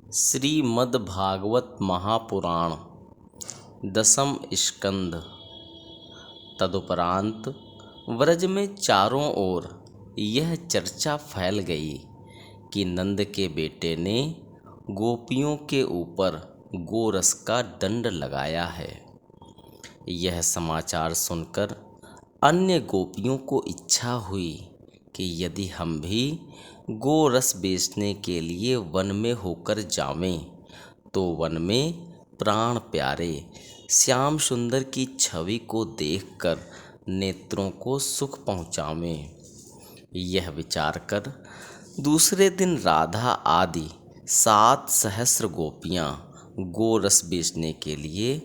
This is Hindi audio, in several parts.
श्रीमद्भागवत महापुराण दसम स्कंध। तदुपरांत व्रज में चारों ओर यह चर्चा फैल गई कि नंद के बेटे ने गोपियों के ऊपर गोरस का दंड लगाया है। यह समाचार सुनकर अन्य गोपियों को इच्छा हुई कि यदि हम भी गोरस बेचने के लिए वन में होकर जावें तो वन में प्राण प्यारे श्याम सुंदर की छवि को देखकर नेत्रों को सुख पहुँचावें। यह विचार कर दूसरे दिन राधा आदि 7 सहस्र गोपियाँ गोरस बेचने के लिए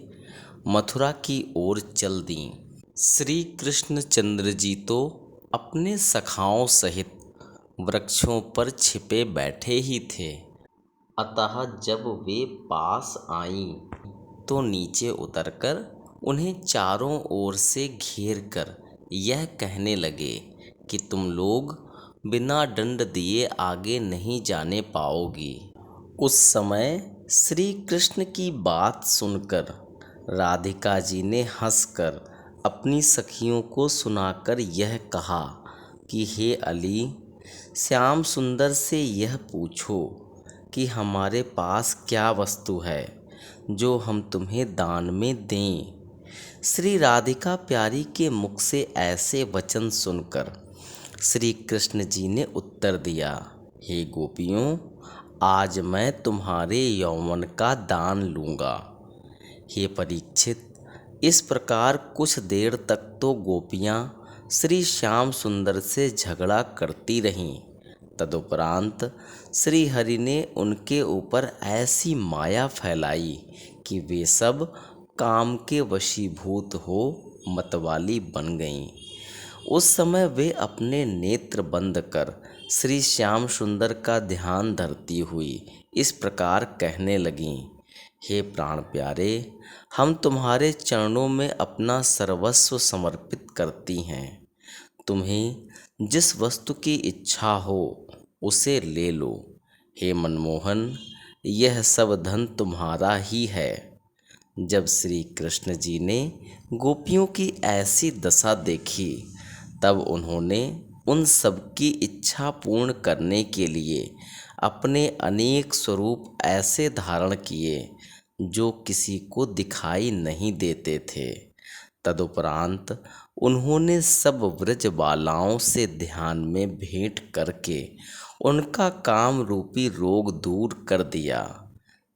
मथुरा की ओर चल दीं। श्री कृष्णचंद्र जी तो अपने सखाओं सहित वृक्षों पर छिपे बैठे ही थे, अतः जब वे पास आईं तो नीचे उतरकर उन्हें चारों ओर से घेर कर यह कहने लगे कि तुम लोग बिना दंड दिए आगे नहीं जाने पाओगी। उस समय श्री कृष्ण की बात सुनकर राधिका जी ने हंसकर अपनी सखियों को सुनाकर यह कहा कि हे अली, श्याम सुंदर से यह पूछो कि हमारे पास क्या वस्तु है जो हम तुम्हें दान में दें। श्री राधिका प्यारी के मुख से ऐसे वचन सुनकर श्री कृष्ण जी ने उत्तर दिया, हे गोपियों, आज मैं तुम्हारे यौवन का दान लूँगा। हे परीक्षित, इस प्रकार कुछ देर तक तो गोपियाँ श्री श्याम सुंदर से झगड़ा करती रहीं। तदुपरांत श्री हरि ने उनके ऊपर ऐसी माया फैलाई कि वे सब काम के वशीभूत हो मतवाली बन गईं। उस समय वे अपने नेत्र बंद कर श्री श्याम सुंदर का ध्यान धरती हुई इस प्रकार कहने लगीं, हे प्राण प्यारे, हम तुम्हारे चरणों में अपना सर्वस्व समर्पित करती हैं। तुम्हें जिस वस्तु की इच्छा हो उसे ले लो। हे मनमोहन, यह सब धन तुम्हारा ही है। जब श्री कृष्ण जी ने गोपियों की ऐसी दशा देखी तब उन्होंने उन सब की इच्छा पूर्ण करने के लिए अपने अनेक स्वरूप ऐसे धारण किए जो किसी को दिखाई नहीं देते थे। तदुपरांत उन्होंने सब व्रज बालाओं से ध्यान में भेंट करके उनका काम रूपी रोग दूर कर दिया।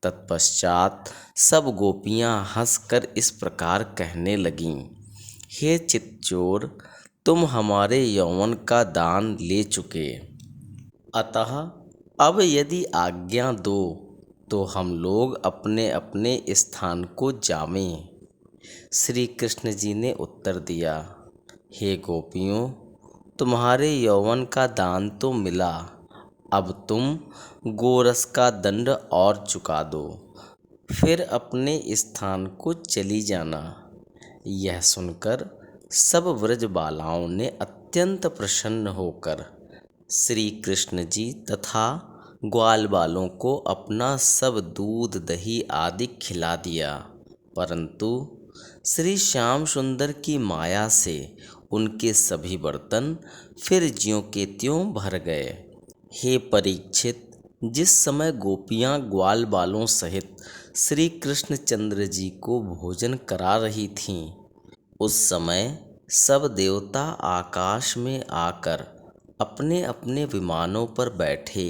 तत्पश्चात सब गोपियाँ हंसकर इस प्रकार कहने लगीं, हे चित्चोर, तुम हमारे यौवन का दान ले चुके, अतः अब यदि आज्ञा दो तो हम लोग अपने अपने स्थान को जावें। श्री कृष्ण जी ने उत्तर दिया, हे गोपियों, तुम्हारे यौवन का दान तो मिला, अब तुम गोरस का दंड और चुका दो, फिर अपने स्थान को चली जाना। यह सुनकर सब व्रज बालाओं ने अत्यंत प्रसन्न होकर श्री कृष्ण जी तथा ग्वाल बालों को अपना सब दूध दही आदि खिला दिया, परंतु श्री श्याम सुंदर की माया से उनके सभी बर्तन फिर ज्यों के त्यों भर गए। हे परीक्षित, जिस समय गोपियाँ ग्वाल बालों सहित श्री कृष्णचंद्र जी को भोजन करा रही थीं, उस समय सब देवता आकाश में आकर अपने अपने विमानों पर बैठे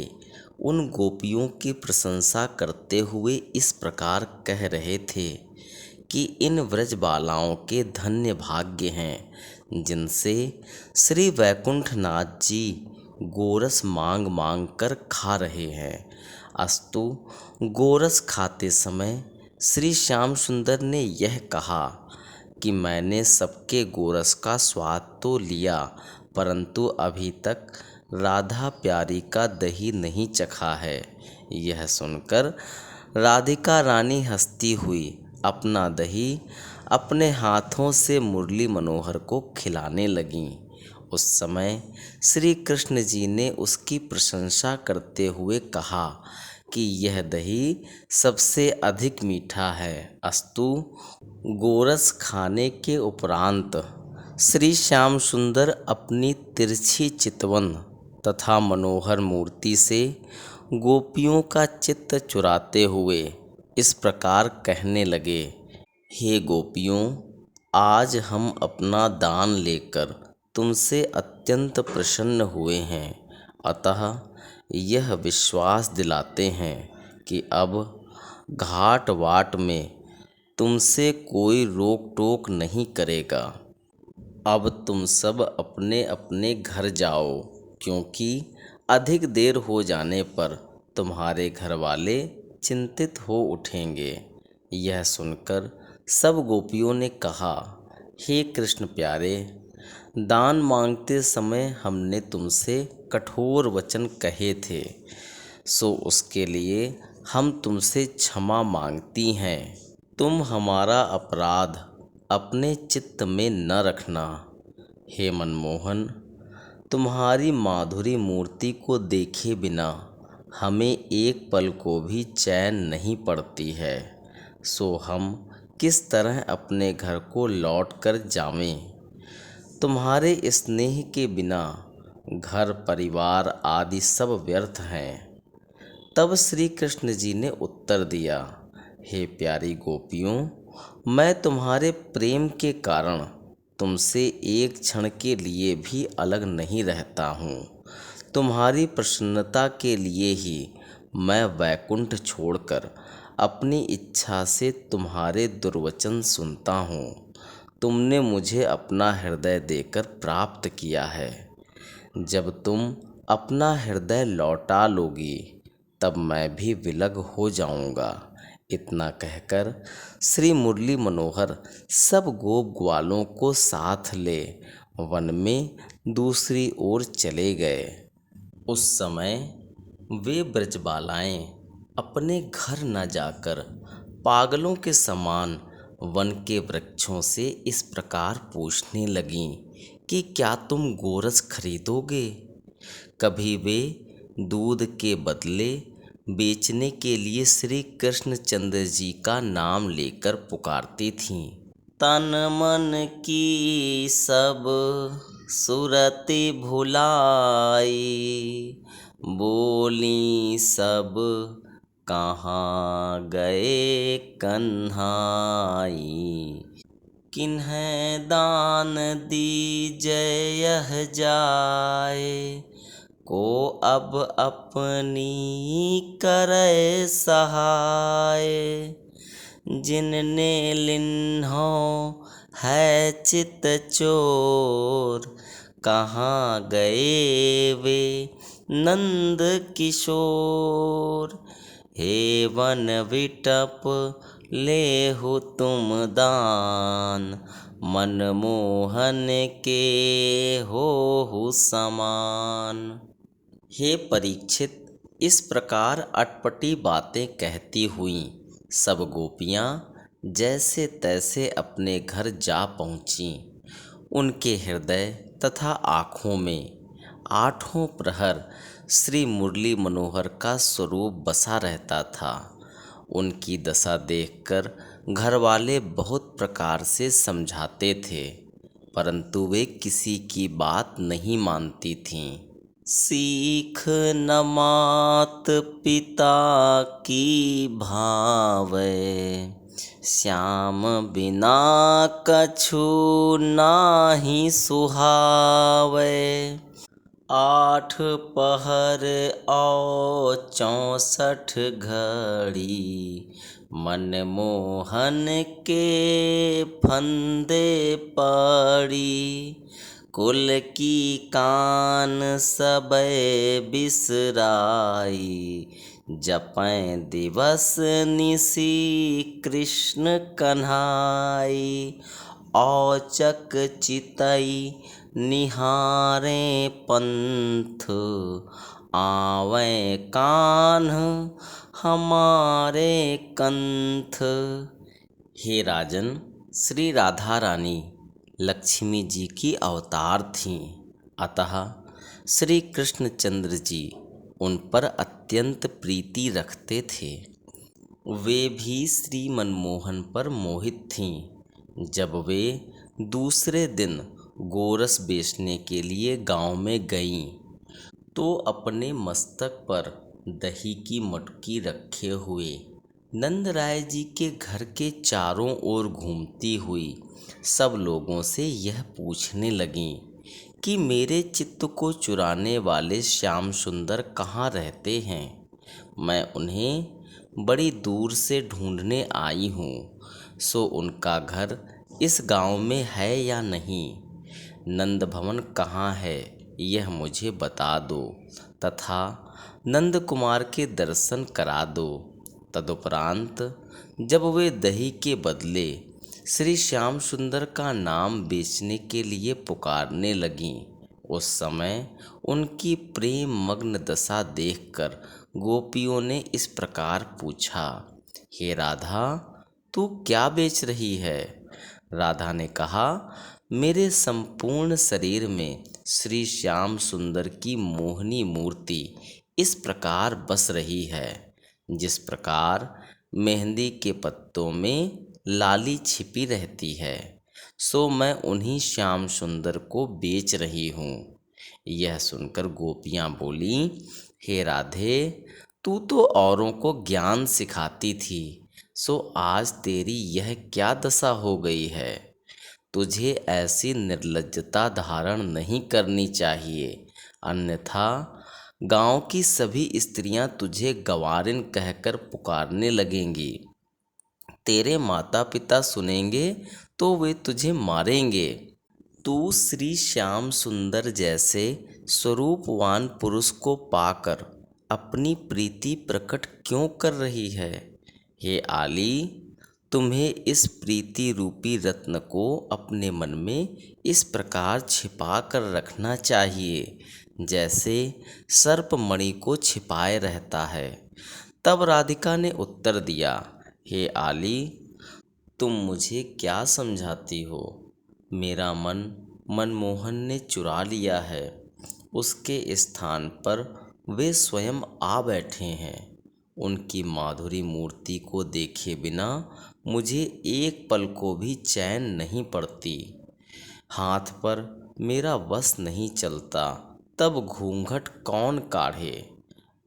उन गोपियों की प्रशंसा करते हुए इस प्रकार कह रहे थे कि इन व्रज बालाओं के धन्य भाग्य हैं जिनसे श्री वैकुंठनाथ जी गोरस मांग मांग कर खा रहे हैं। अस्तु, गोरस खाते समय श्री श्याम सुंदर ने यह कहा कि मैंने सबके गोरस का स्वाद तो लिया, परंतु अभी तक राधा प्यारी का दही नहीं चखा है। यह सुनकर राधिका रानी हंसती हुई अपना दही अपने हाथों से मुरली मनोहर को खिलाने लगीं। उस समय श्री कृष्ण जी ने उसकी प्रशंसा करते हुए कहा कि यह दही सबसे अधिक मीठा है। अस्तु। गोरस खाने के उपरांत श्री श्याम सुंदर अपनी तिरछी चितवन तथा मनोहर मूर्ति से गोपियों का चित्त चुराते हुए इस प्रकार कहने लगे। हे गोपियों, आज हम अपना दान लेकर तुमसे अत्यंत प्रसन्न हुए हैं। अतः यह विश्वास दिलाते हैं कि अब घाट वाट में तुमसे कोई रोक टोक नहीं करेगा। अब तुम सब अपने अपने घर जाओ, क्योंकि अधिक देर हो जाने पर तुम्हारे घर वाले चिंतित हो उठेंगे। यह सुनकर सब गोपियों ने कहा, हे कृष्ण प्यारे, दान मांगते समय हमने तुमसे कठोर वचन कहे थे, सो उसके लिए हम तुमसे क्षमा मांगती हैं। तुम हमारा अपराध अपने चित्त में न रखना। हे मनमोहन, तुम्हारी माधुरी मूर्ति को देखे बिना हमें एक पल को भी चैन नहीं पड़ती है, सो हम किस तरह अपने घर को लौट कर जावें। तुम्हारे स्नेह के बिना घर परिवार आदि सब व्यर्थ हैं। तब श्री कृष्ण जी ने उत्तर दिया, हे प्यारी गोपियों, मैं तुम्हारे प्रेम के कारण तुमसे एक क्षण के लिए भी अलग नहीं रहता हूँ। तुम्हारी प्रसन्नता के लिए ही मैं वैकुंठ छोड़कर अपनी इच्छा से तुम्हारे दुर्वचन सुनता हूँ। तुमने मुझे अपना हृदय देकर प्राप्त किया है। जब तुम अपना हृदय लौटा लोगी तब मैं भी विलग हो जाऊंगा। इतना कहकर श्री मुरली मनोहर सब गोप ग्वालों को साथ ले वन में दूसरी ओर चले गए। उस समय वे ब्रजबालाएं अपने घर न जाकर पागलों के समान वन के वृक्षों से इस प्रकार पूछने लगीं कि क्या तुम गोरस खरीदोगे। कभी वे दूध के बदले बेचने के लिए श्री कृष्णचंद्र जी का नाम लेकर पुकारती थीं। तन मन की सब सुरति भुलाई, बोली सब कहाँ गए कन्हाई। किन्हें दान दीजय यह जाए, को अब अपनी करे सहाय। जिनने लिन्हो है चित चोर, कहाँ गए वे नंद किशोर। हे वन विटप लेहु तुम दान, मनमोहन के होहु समान। हे परीक्षित, इस प्रकार अटपटी बातें कहती हुई सब गोपियाँ जैसे तैसे अपने घर जा पहुँचीं। उनके हृदय तथा आँखों में आठों प्रहर श्री मुरली मनोहर का स्वरूप बसा रहता था। उनकी दशा देखकर घरवाले बहुत प्रकार से समझाते थे, परंतु वे किसी की बात नहीं मानती थीं। सीख न मात पिता की भावै, श्याम बिना कछु नाहि सुहावै। 8 पहर और 64 घड़ी, मनमोहन के फंदे पड़ी। कुल की कान सबे बिसराई, जपैं दिवस निसी कृष्ण कन्हाई। औचक चितई निहारें पंथ, आवें कान्ह हमारे कंथ। हे राजन, श्री राधा रानी लक्ष्मी जी की अवतार थीं। अतः श्री कृष्णचंद्र जी उन पर अत्यंत प्रीति रखते थे। वे भी श्री मनमोहन पर मोहित थीं। जब वे दूसरे दिन गोरस बेचने के लिए गांव में गईं, तो अपने मस्तक पर दही की मटकी रखे हुए नंद राय जी के घर के चारों ओर घूमती हुई सब लोगों से यह पूछने लगीं कि मेरे चित्त को चुराने वाले श्याम सुंदर कहाँ रहते हैं। मैं उन्हें बड़ी दूर से ढूंढने आई हूँ, सो उनका घर इस गांव में है या नहीं। नंद भवन कहाँ है यह मुझे बता दो तथा नंद कुमार के दर्शन करा दो। तदुपरांत जब वे दही के बदले श्री श्याम सुंदर का नाम बेचने के लिए पुकारने लगीं, उस समय उनकी प्रेम मग्न दशा देखकर गोपियों ने इस प्रकार पूछा, हे राधा, तू क्या बेच रही है? राधा ने कहा, मेरे संपूर्ण शरीर में श्री श्याम सुंदर की मोहनी मूर्ति इस प्रकार बस रही है, जिस प्रकार मेहंदी के पत्तों में लाली छिपी रहती है, सो मैं उन्हीं श्याम सुंदर को बेच रही हूँ। यह सुनकर गोपियाँ बोलीं, हे राधे, तू तो औरों को ज्ञान सिखाती थी, सो आज तेरी यह क्या दशा हो गई है? तुझे ऐसी निर्लज्जता धारण नहीं करनी चाहिए, अन्यथा गांव की सभी स्त्रियां तुझे गंवारिन कहकर पुकारने लगेंगी। तेरे माता पिता सुनेंगे तो वे तुझे मारेंगे। तू श्री श्याम सुंदर जैसे स्वरूपवान पुरुष को पाकर अपनी प्रीति प्रकट क्यों कर रही है? हे आली, तुम्हें इस प्रीति रूपी रत्न को अपने मन में इस प्रकार छिपा कर रखना चाहिए, जैसे सर्प मणि को छिपाए रहता है। तब राधिका ने उत्तर दिया, हे आली, तुम मुझे क्या समझाती हो? मेरा मन मनमोहन ने चुरा लिया है। उसके स्थान पर वे स्वयं आ बैठे हैं। उनकी माधुरी मूर्ति को देखे बिना मुझे एक पल को भी चैन नहीं पड़ती। हाथ पर मेरा वश नहीं चलता, तब घूंघट कौन काढ़े?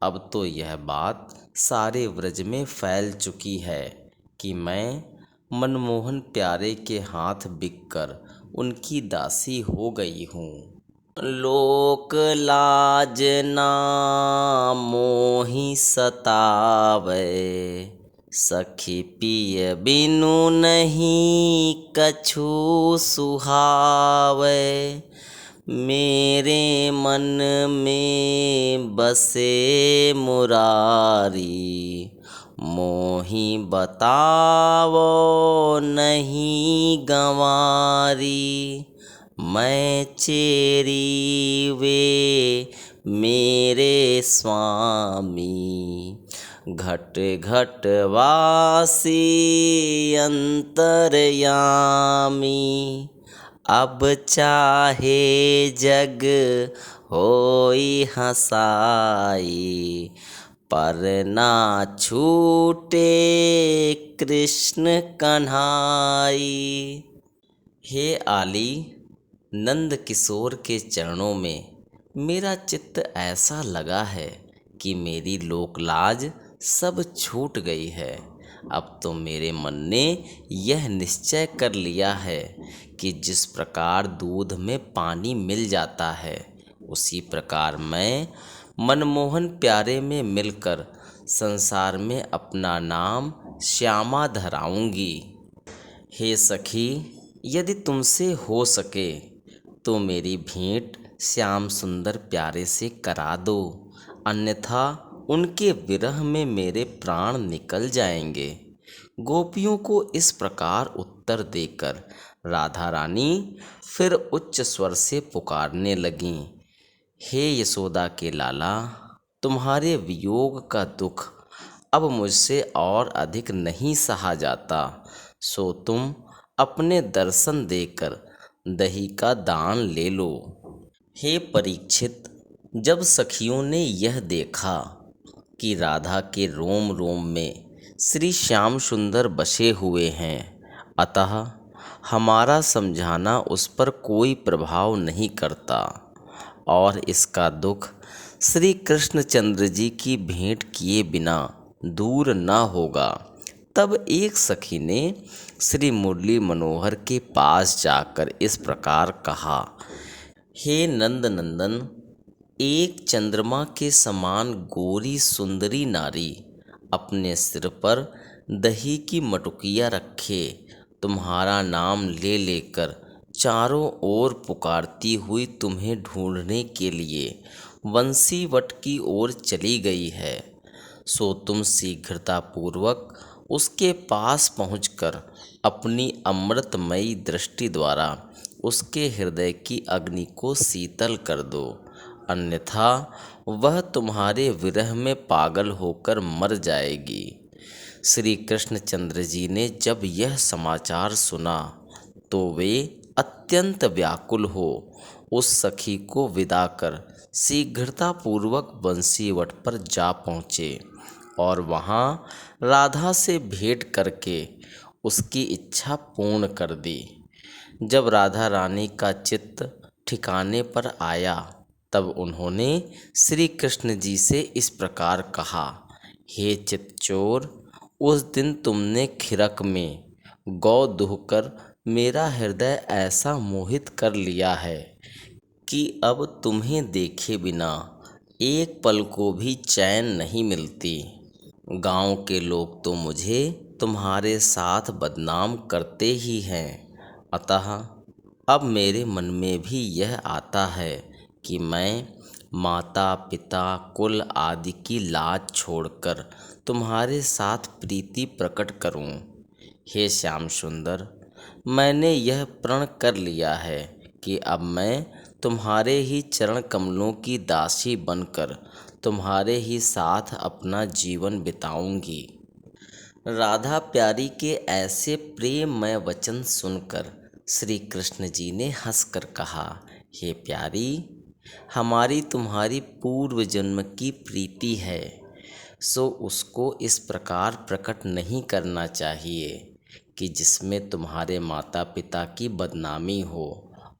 अब तो यह बात सारे व्रज में फैल चुकी है कि मैं मनमोहन प्यारे के हाथ बिककर उनकी दासी हो गई हूँ। लोक लाज ना मोहि सतावै, सखी पिय बिनु नहीं कछु सुहावै। मेरे मन में बसे मुरारी, मोहि बतावो नहीं गंवारी। मैं चेरी वे मेरे स्वामी, घट घट वासी अंतर्यामी। अब चाहे जग होई हसाई, पर ना छूटे कृष्ण कन्हाई। हे आली, नंद किशोर के चरणों में मेरा चित्त ऐसा लगा है कि मेरी लोकलाज सब छूट गई है। अब तो मेरे मन ने यह निश्चय कर लिया है कि जिस प्रकार दूध में पानी मिल जाता है, उसी प्रकार मैं मनमोहन प्यारे में मिलकर संसार में अपना नाम श्यामा धराऊंगी। हे सखी, यदि तुमसे हो सके तो मेरी भेंट श्याम सुंदर प्यारे से करा दो, अन्यथा उनके विरह में मेरे प्राण निकल जाएंगे। गोपियों को इस प्रकार उत्तर देकर राधा रानी फिर उच्च स्वर से पुकारने लगीं, हे यशोदा के लाला, तुम्हारे वियोग का दुख अब मुझसे और अधिक नहीं सहा जाता, सो तुम अपने दर्शन देकर दही का दान ले लो। हे परीक्षित, जब सखियों ने यह देखा कि राधा के रोम रोम में श्री श्याम सुंदर बसे हुए हैं, अतः हमारा समझाना उस पर कोई प्रभाव नहीं करता और इसका दुख श्री कृष्णचंद्र जी की भेंट किए बिना दूर न होगा, तब एक सखी ने श्री मुरली मनोहर के पास जाकर इस प्रकार कहा, हे नंद नंदन, एक चंद्रमा के समान गोरी सुंदरी नारी अपने सिर पर दही की मटुकिया रखे तुम्हारा नाम ले लेकर चारों ओर पुकारती हुई तुम्हें ढूंढने के लिए वंशीवट की ओर चली गई है। सो तुम शीघ्रतापूर्वक उसके पास पहुंचकर अपनी अमृतमयी दृष्टि द्वारा उसके हृदय की अग्नि को शीतल कर दो, अन्यथा वह तुम्हारे विरह में पागल होकर मर जाएगी। श्री कृष्णचंद्र जी ने जब यह समाचार सुना तो वे अत्यंत व्याकुल हो उस सखी को विदा कर शीघ्रतापूर्वक बंसीवट पर जा पहुँचे और वहाँ राधा से भेंट करके उसकी इच्छा पूर्ण कर दी। जब राधा रानी का चित्त ठिकाने पर आया तब उन्होंने श्री कृष्ण जी से इस प्रकार कहा, हे चित्तचोर, उस दिन तुमने खिरक में गौ दुहकर मेरा हृदय ऐसा मोहित कर लिया है कि अब तुम्हें देखे बिना एक पल को भी चैन नहीं मिलती। गांव के लोग तो मुझे तुम्हारे साथ बदनाम करते ही हैं, अतः अब मेरे मन में भी यह आता है कि मैं माता पिता कुल आदि की लाज छोड़कर तुम्हारे साथ प्रीति प्रकट करूं। हे श्याम सुंदर, मैंने यह प्रण कर लिया है कि अब मैं तुम्हारे ही चरण कमलों की दासी बनकर तुम्हारे ही साथ अपना जीवन बिताऊंगी। राधा प्यारी के ऐसे प्रेममय वचन सुनकर श्री कृष्ण जी ने हंसकर कहा, हे प्यारी, हमारी तुम्हारी पूर्व जन्म की प्रीति है, सो उसको इस प्रकार प्रकट नहीं करना चाहिए कि जिसमें तुम्हारे माता पिता की बदनामी हो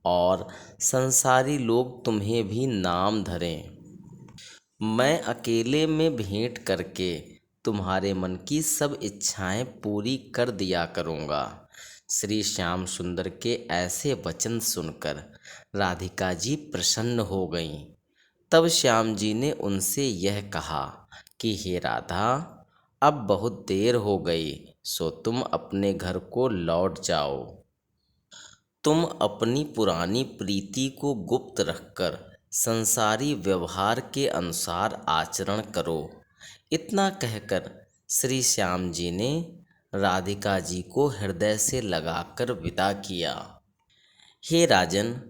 और संसारी लोग तुम्हें भी नाम धरें। मैं अकेले में भेंट करके तुम्हारे मन की सब इच्छाएं पूरी कर दिया करूँगा। श्री श्याम सुंदर के ऐसे वचन सुनकर राधिका जी प्रसन्न हो गईं। तब श्याम जी ने उनसे यह कहा कि हे राधा, अब बहुत देर हो गई, सो तुम अपने घर को लौट जाओ। तुम अपनी पुरानी प्रीति को गुप्त रखकर संसारी व्यवहार के अनुसार आचरण करो। इतना कहकर श्री श्याम जी ने राधिका जी को हृदय से लगाकर विदा किया। हे राजन,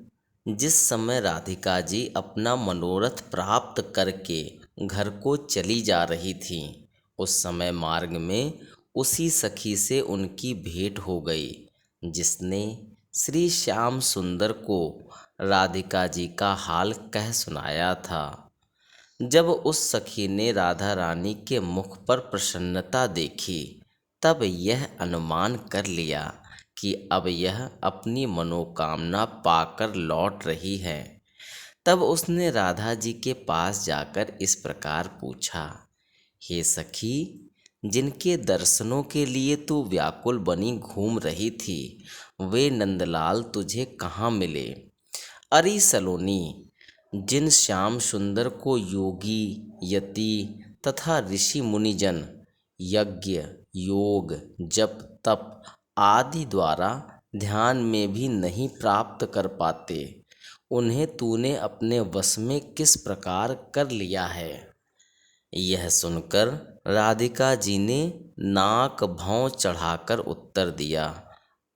जिस समय राधिका जी अपना मनोरथ प्राप्त करके घर को चली जा रही थीं, उस समय मार्ग में उसी सखी से उनकी भेंट हो गई जिसने श्री श्याम सुंदर को राधिका जी का हाल कह सुनाया था। जब उस सखी ने राधा रानी के मुख पर प्रसन्नता देखी तब यह अनुमान कर लिया कि अब यह अपनी मनोकामना पाकर लौट रही है। तब उसने राधा जी के पास जाकर इस प्रकार पूछा, हे सखी, जिनके दर्शनों के लिए तू व्याकुल बनी घूम रही थी, वे नंदलाल तुझे कहाँ मिले? अरे सलोनी, जिन श्याम सुंदर को योगी यति तथा ऋषि मुनिजन यज्ञ योग जप तप आदि द्वारा ध्यान में भी नहीं प्राप्त कर पाते, उन्हें तूने अपने वश में किस प्रकार कर लिया है? यह सुनकर राधिका जी ने नाक भौं चढ़ाकर उत्तर दिया,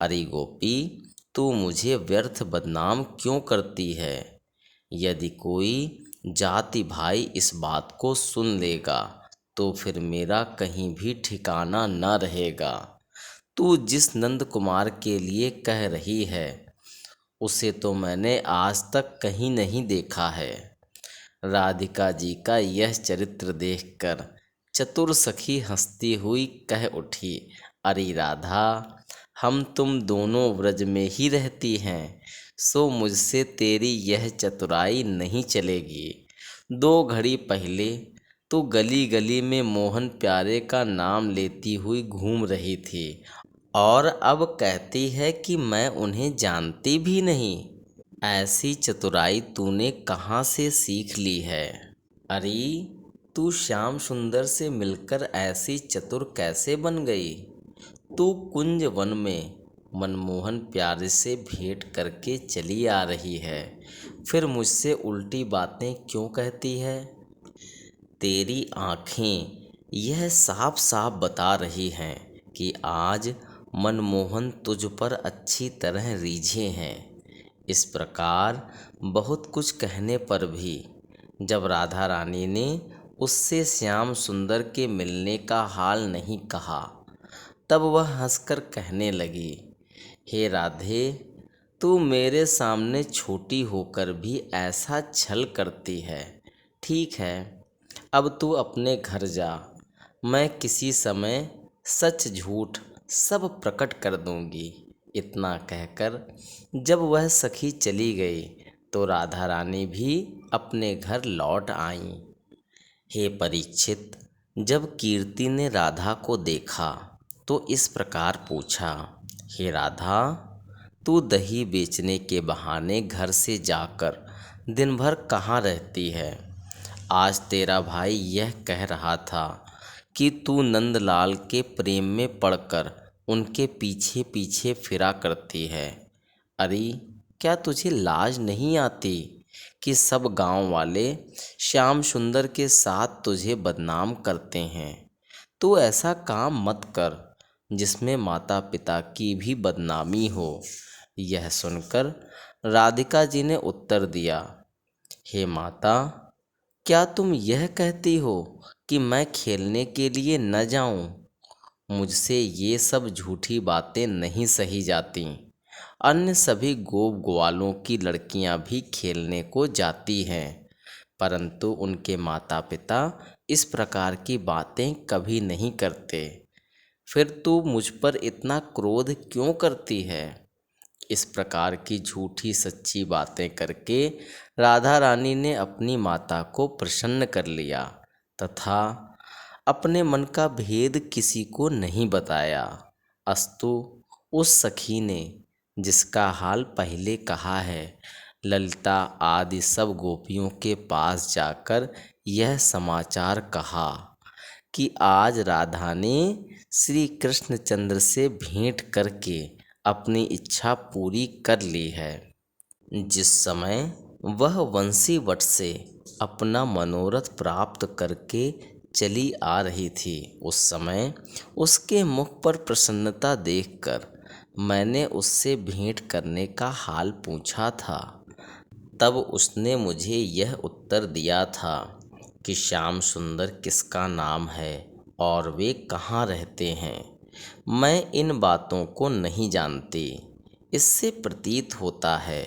अरे गोपी, तू मुझे व्यर्थ बदनाम क्यों करती है? यदि कोई जाति भाई इस बात को सुन लेगा तो फिर मेरा कहीं भी ठिकाना न रहेगा। तू जिस नंद कुमार के लिए कह रही है उसे तो मैंने आज तक कहीं नहीं देखा है। राधिका जी का यह चरित्र देखकर चतुर सखी हंसती हुई कह उठी, अरे राधा, हम तुम दोनों व्रज में ही रहती हैं, सो मुझसे तेरी यह चतुराई नहीं चलेगी। 2 घड़ी पहले तू गली गली में मोहन प्यारे का नाम लेती हुई घूम रही थी और अब कहती है कि मैं उन्हें जानती भी नहीं। ऐसी चतुराई तूने कहाँ से सीख ली है? अरे, तू श्याम सुंदर से मिलकर ऐसी चतुर कैसे बन गई? तू कुंज वन में मनमोहन प्यारे से भेंट करके चली आ रही है, फिर मुझसे उल्टी बातें क्यों कहती है? तेरी आँखें यह साफ साफ बता रही हैं कि आज मनमोहन तुझ पर अच्छी तरह रीझे हैं। इस प्रकार बहुत कुछ कहने पर भी जब राधा रानी ने उससे श्याम सुंदर के मिलने का हाल नहीं कहा, तब वह हंसकर कहने लगी, हे राधे, तू मेरे सामने छोटी होकर भी ऐसा छल करती है। ठीक है, अब तू अपने घर जा, मैं किसी समय सच झूठ सब प्रकट कर दूंगी। इतना कहकर जब वह सखी चली गई तो राधा रानी भी अपने घर लौट आईं। हे परीक्षित, जब कीर्ति ने राधा को देखा तो इस प्रकार पूछा, हे राधा, तू दही बेचने के बहाने घर से जाकर दिन भर कहाँ रहती है? आज तेरा भाई यह कह रहा था कि तू नंदलाल के प्रेम में पड़कर उनके पीछे पीछे फिरा करती है। अरे, क्या तुझे लाज नहीं आती कि सब गांव वाले श्याम सुंदर के साथ तुझे बदनाम करते हैं? तू ऐसा काम मत कर जिसमें माता पिता की भी बदनामी हो। यह सुनकर राधिका जी ने उत्तर दिया, हे माता, क्या तुम यह कहती हो कि मैं खेलने के लिए न जाऊं? मुझसे ये सब झूठी बातें नहीं सही जाती। अन्य सभी गोप ग्वालों की लड़कियां भी खेलने को जाती हैं, परंतु उनके माता पिता इस प्रकार की बातें कभी नहीं करते। फिर तू मुझ पर इतना क्रोध क्यों करती है? इस प्रकार की झूठी सच्ची बातें करके राधा रानी ने अपनी माता को प्रसन्न कर लिया तथा अपने मन का भेद किसी को नहीं बताया। अस्तु उस सखी ने जिसका हाल पहले कहा है, ललिता आदि सब गोपियों के पास जाकर यह समाचार कहा कि आज राधा ने श्री कृष्णचंद्र से भेंट करके अपनी इच्छा पूरी कर ली है। जिस समय वह वंशी वट से अपना मनोरथ प्राप्त करके चली आ रही थी, उस समय उसके मुख पर प्रसन्नता देखकर मैंने उससे भेंट करने का हाल पूछा था। तब उसने मुझे यह उत्तर दिया था कि श्याम सुंदर किसका नाम है और वे कहाँ रहते हैं। मैं इन बातों को नहीं जानती। इससे प्रतीत होता है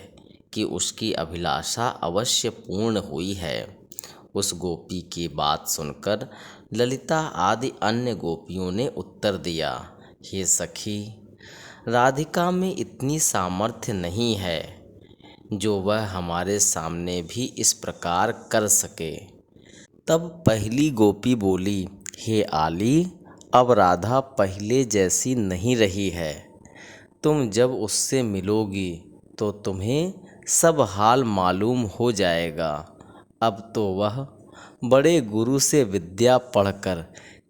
कि उसकी अभिलाषा अवश्य पूर्ण हुई है। उस गोपी की बात सुनकर ललिता आदि अन्य गोपियों ने उत्तर दिया, हे सखी, राधिका में इतनी सामर्थ्य नहीं है जो वह हमारे सामने भी इस प्रकार कर सके। तब पहली गोपी बोली, हे आली, अब राधा पहले जैसी नहीं रही है। तुम जब उससे मिलोगी तो तुम्हें सब हाल मालूम हो जाएगा। अब तो वह बड़े गुरु से विद्या पढ़कर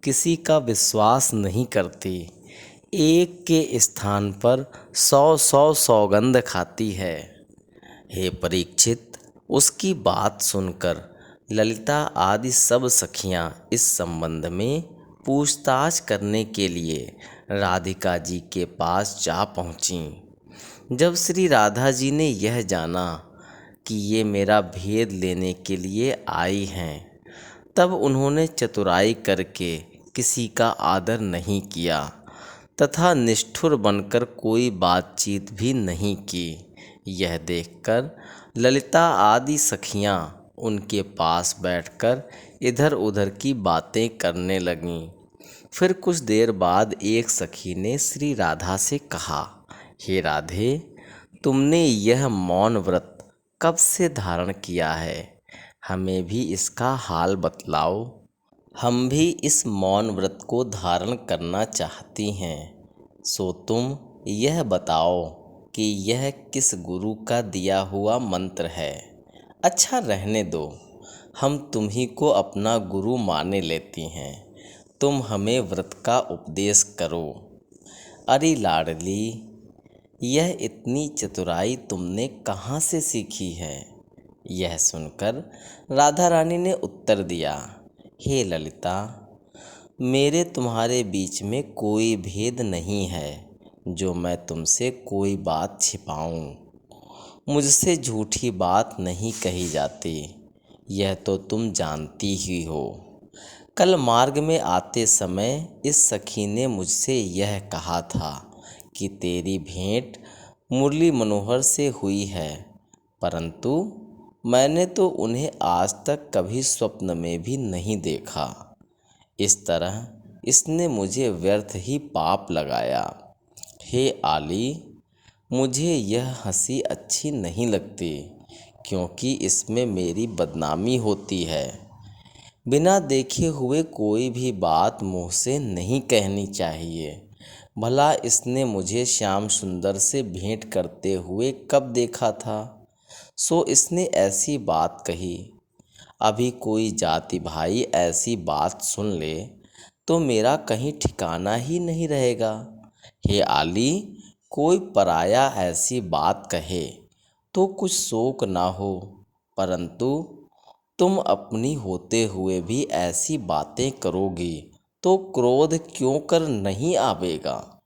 किसी का विश्वास नहीं करती। एक के स्थान पर 100 सौगंध खाती है। हे परीक्षित, उसकी बात सुनकर ललिता आदि सब सखियां इस संबंध में पूछताछ करने के लिए राधिका जी के पास जा पहुंचीं। जब श्री राधा जी ने यह जाना कि ये मेरा भेद लेने के लिए आई हैं, तब उन्होंने चतुराई करके किसी का आदर नहीं किया तथा निष्ठुर बनकर कोई बातचीत भी नहीं की। यह देखकर ललिता आदि सखियां उनके पास बैठकर इधर उधर की बातें करने लगीं। फिर कुछ देर बाद एक सखी ने श्री राधा से कहा, हे राधे, तुमने यह मौन व्रत कब से धारण किया है? हमें भी इसका हाल बतलाओ। हम भी इस मौन व्रत को धारण करना चाहती हैं। सो तुम यह बताओ कि यह किस गुरु का दिया हुआ मंत्र है? अच्छा रहने दो, हम तुम्ही को अपना गुरु माने लेती हैं। तुम हमें व्रत का उपदेश करो। अरे लाडली, यह इतनी चतुराई तुमने कहाँ से सीखी है? यह सुनकर राधा रानी ने उत्तर दिया, हे ललिता, मेरे तुम्हारे बीच में कोई भेद नहीं है जो मैं तुमसे कोई बात छिपाऊं। मुझसे झूठी बात नहीं कही जाती, यह तो तुम जानती ही हो। कल मार्ग में आते समय इस सखी ने मुझसे यह कहा था कि तेरी भेंट मुरली मनोहर से हुई है, परंतु मैंने तो उन्हें आज तक कभी स्वप्न में भी नहीं देखा। इस तरह इसने मुझे व्यर्थ ही पाप लगाया। हे आली, मुझे यह हंसी अच्छी नहीं लगती, क्योंकि इसमें मेरी बदनामी होती है। बिना देखे हुए कोई भी बात मुँह से नहीं कहनी चाहिए। भला इसने मुझे श्याम सुंदर से भेंट करते हुए कब देखा था, सो इसने ऐसी बात कही। अभी कोई जाति भाई ऐसी बात सुन ले तो मेरा कहीं ठिकाना ही नहीं रहेगा। हे आली, कोई पराया ऐसी बात कहे तो कुछ शोक ना हो, परंतु तुम अपनी होते हुए भी ऐसी बातें करोगी तो क्रोध क्यों कर नहीं आवेगा?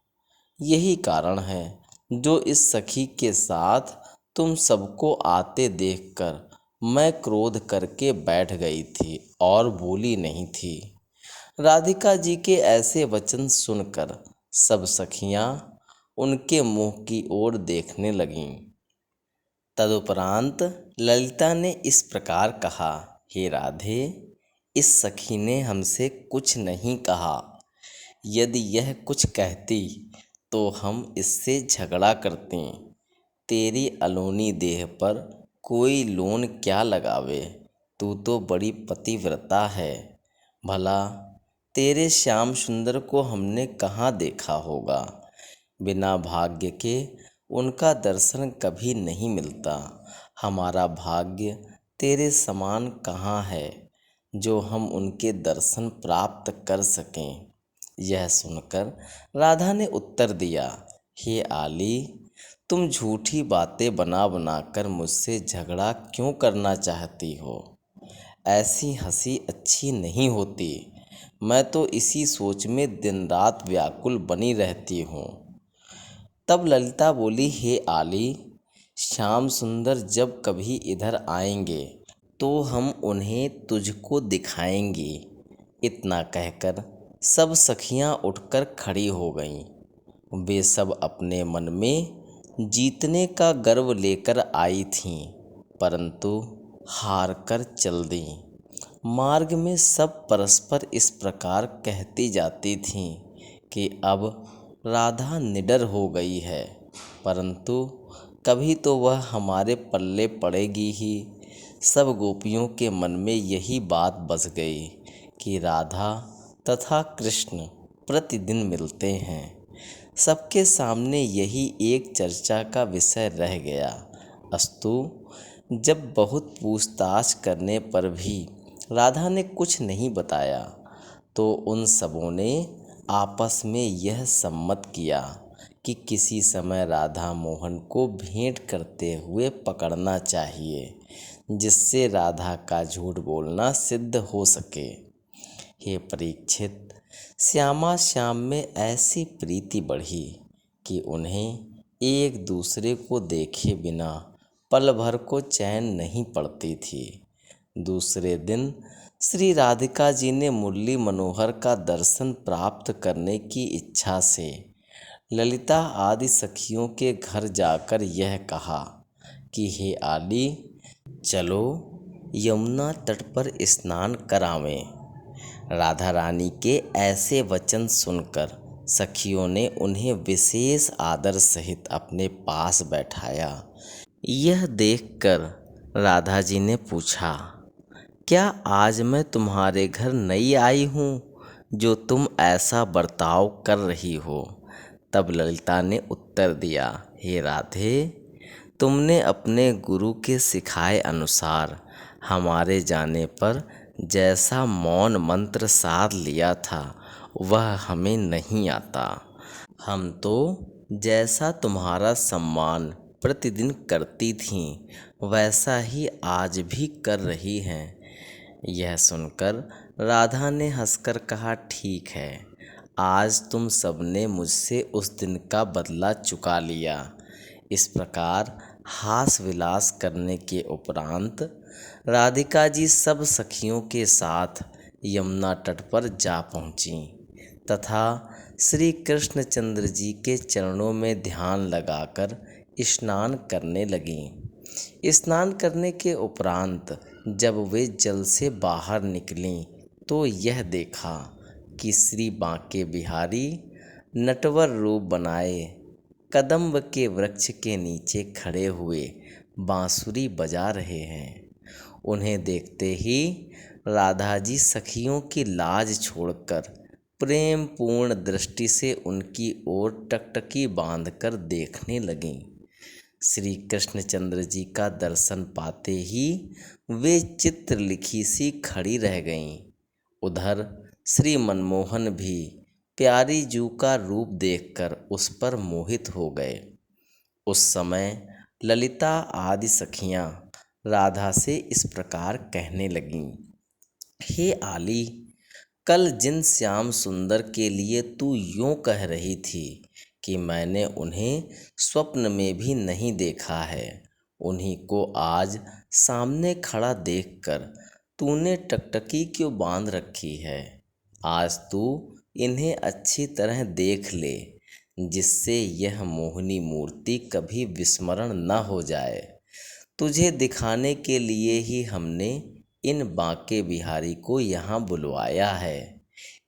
यही कारण है जो इस सखी के साथ तुम सबको आते देखकर मैं क्रोध करके बैठ गई थी और बोली नहीं थी। राधिका जी के ऐसे वचन सुनकर सब सखियां उनके मुंह की ओर देखने लगीं। तदुपरांत ललिता ने इस प्रकार कहा, हे राधे, इस सखी ने हमसे कुछ नहीं कहा। यदि यह कुछ कहती तो हम इससे झगड़ा करते। तेरी अलोनी देह पर कोई लोन क्या लगावे, तू तो बड़ी पतिव्रता है। भला तेरे श्याम सुंदर को हमने कहाँ देखा होगा? बिना भाग्य के उनका दर्शन कभी नहीं मिलता। हमारा भाग्य तेरे समान कहाँ है जो हम उनके दर्शन प्राप्त कर सकें। यह सुनकर राधा ने उत्तर दिया, हे आली, तुम झूठी बातें बना बनाकर मुझसे झगड़ा क्यों करना चाहती हो? ऐसी हंसी अच्छी नहीं होती। मैं तो इसी सोच में दिन रात व्याकुल बनी रहती हूँ। तब ललिता बोली, हे आली, श्याम सुंदर जब कभी इधर आएंगे तो हम उन्हें तुझको दिखाएंगे। इतना कहकर सब सखियां उठकर खड़ी हो गईं। वे सब अपने मन में जीतने का गर्व लेकर आई थीं, परंतु हार कर चल दीं। मार्ग में सब परस्पर इस प्रकार कहती जाती थीं कि अब राधा निडर हो गई है, परंतु कभी तो वह हमारे पल्ले पड़ेगी ही। सब गोपियों के मन में यही बात बस गई कि राधा तथा कृष्ण प्रतिदिन मिलते हैं। सबके सामने यही एक चर्चा का विषय रह गया। अस्तु, जब बहुत पूछताछ करने पर भी राधा ने कुछ नहीं बताया तो उन सबों ने आपस में यह सम्मत किया कि किसी समय राधा मोहन को भेंट करते हुए पकड़ना चाहिए, जिससे राधा का झूठ बोलना सिद्ध हो सके। हे परीक्षित, श्यामा श्याम में ऐसी प्रीति बढ़ी कि उन्हें एक दूसरे को देखे बिना पल भर को चैन नहीं पड़ती थी। दूसरे दिन श्री राधिका जी ने मुरली मनोहर का दर्शन प्राप्त करने की इच्छा से ललिता आदि सखियों के घर जाकर यह कहा कि हे आली, चलो यमुना तट पर स्नान करावें। राधा रानी के ऐसे वचन सुनकर सखियों ने उन्हें विशेष आदर सहित अपने पास बैठाया। यह देखकर राधा जी ने पूछा, क्या आज मैं तुम्हारे घर नई आई हूँ जो तुम ऐसा बर्ताव कर रही हो? तब ललिता ने उत्तर दिया, हे राधे, तुमने अपने गुरु के सिखाए अनुसार हमारे जाने पर जैसा मौन मंत्र साध लिया था वह हमें नहीं आता। हम तो जैसा तुम्हारा सम्मान प्रतिदिन करती थीं वैसा ही आज भी कर रही हैं। यह सुनकर राधा ने हंसकर कहा, ठीक है, आज तुम सबने मुझसे उस दिन का बदला चुका लिया। इस प्रकार हास विलास करने के उपरांत राधिका जी सब सखियों के साथ यमुना तट पर जा पहुँची तथा श्री कृष्णचंद्र जी के चरणों में ध्यान लगाकर स्नान करने लगीं। स्नान करने के उपरांत जब वे जल से बाहर निकलीं तो यह देखा कि श्री बांके बिहारी नटवर रूप बनाए कदम्ब के वृक्ष के नीचे खड़े हुए बांसुरी बजा रहे हैं। उन्हें देखते ही राधा जी सखियों की लाज छोड़कर प्रेम पूर्ण दृष्टि से उनकी ओर टकटकी बांधकर देखने लगीं। श्री कृष्णचंद्र जी का दर्शन पाते ही वे चित्र लिखी सी खड़ी रह गईं। उधर श्री मनमोहन भी प्यारी जू का रूप देखकर उस पर मोहित हो गए। उस समय ललिता आदि सखियां राधा से इस प्रकार कहने लगीं, हे आली, कल जिन श्याम सुंदर के लिए तू यूं कह रही थी कि मैंने उन्हें स्वप्न में भी नहीं देखा है, उन्हीं को आज सामने खड़ा देखकर तूने टकटकी क्यों बांध रखी है? आज तू इन्हें अच्छी तरह देख ले, जिससे यह मोहिनी मूर्ति कभी विस्मरण न हो जाए। तुझे दिखाने के लिए ही हमने इन बांके बिहारी को यहाँ बुलवाया है।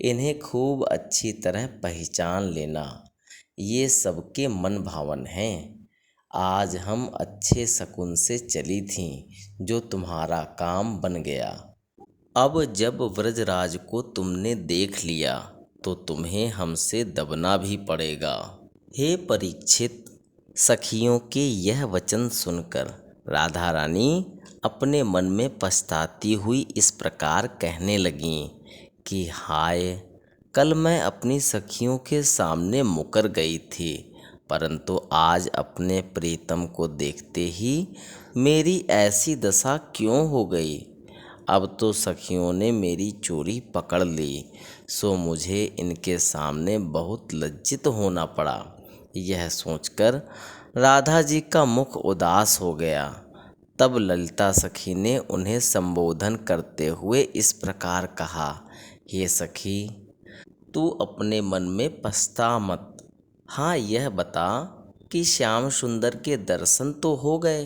इन्हें खूब अच्छी तरह पहचान लेना, ये सबके मन भावन हैं। आज हम अच्छे शकुन से चली थीं जो तुम्हारा काम बन गया। अब जब व्रजराज को तुमने देख लिया तो तुम्हें हमसे दबना भी पड़ेगा। हे परीक्षित, सखियों के यह वचन सुनकर राधा रानी अपने मन में पछताती हुई इस प्रकार कहने लगीं कि हाय, कल मैं अपनी सखियों के सामने मुकर गई थी, परंतु आज अपने प्रीतम को देखते ही मेरी ऐसी दशा क्यों हो गई? अब तो सखियों ने मेरी चोरी पकड़ ली, सो मुझे इनके सामने बहुत लज्जित होना पड़ा। यह सोचकर राधा जी का मुख उदास हो गया। तब ललिता सखी ने उन्हें संबोधन करते हुए इस प्रकार कहा, हे सखी, तू अपने मन में पछता मत। हाँ, यह बता कि श्याम सुंदर के दर्शन तो हो गए,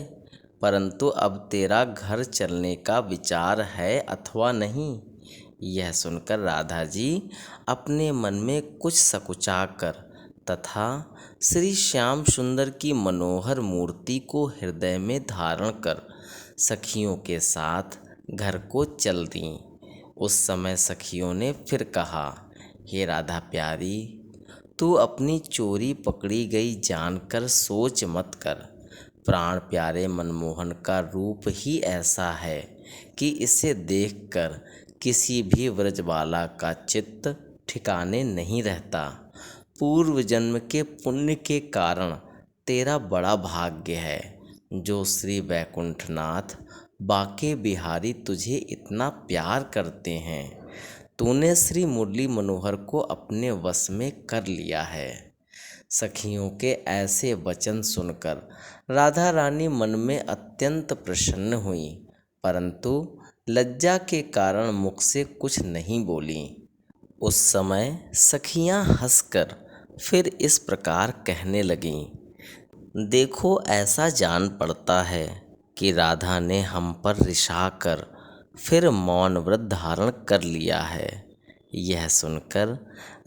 परंतु अब तेरा घर चलने का विचार है अथवा नहीं? यह सुनकर राधा जी अपने मन में कुछ सकुचाकर तथा श्री श्याम सुंदर की मनोहर मूर्ति को हृदय में धारण कर सखियों के साथ घर को चल दीं। उस समय सखियों ने फिर कहा, हे राधा प्यारी, तू अपनी चोरी पकड़ी गई जानकर सोच मत कर। प्राण प्यारे मनमोहन का रूप ही ऐसा है कि इसे देखकर किसी भी व्रजबाला का चित्त ठिकाने नहीं रहता। पूर्व जन्म के पुण्य के कारण तेरा बड़ा भाग्य है जो श्री वैकुंठनाथ बांके बिहारी तुझे इतना प्यार करते हैं। तूने श्री मुरली मनोहर को अपने वश में कर लिया है। सखियों के ऐसे वचन सुनकर राधा रानी मन में अत्यंत प्रसन्न हुई, परंतु लज्जा के कारण मुख से कुछ नहीं बोली। उस समय सखियां हंसकर फिर इस प्रकार कहने लगीं, देखो, ऐसा जान पड़ता है कि राधा ने हम पर रिसाकर फिर मौन व्रत धारण कर लिया है। यह सुनकर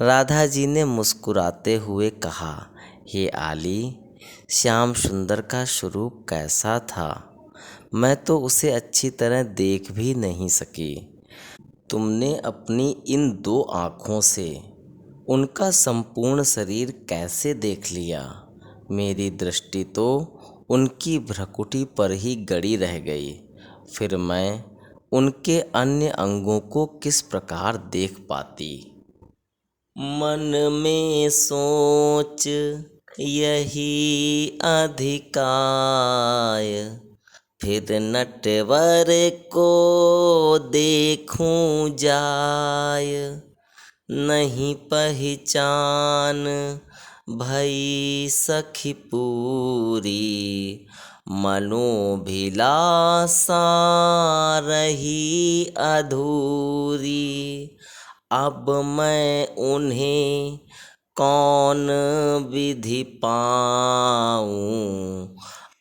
राधा जी ने मुस्कुराते हुए कहा, हे आली, श्याम सुंदर का स्वरूप कैसा था? मैं तो उसे अच्छी तरह देख भी नहीं सकी। तुमने अपनी इन दो आँखों से उनका संपूर्ण शरीर कैसे देख लिया? मेरी दृष्टि तो उनकी भ्रुकुटी पर ही गड़ी रह गई। फिर मैं उनके अन्य अंगों को किस प्रकार देख पाती? मन में सोच यही अधिकाय, फिर नटवर को देखूं जाय। नहीं पहचान भई सखी पूरी, मनोभिलाषा रही अधूरी। अब मैं उन्हें कौन विधि पाऊं,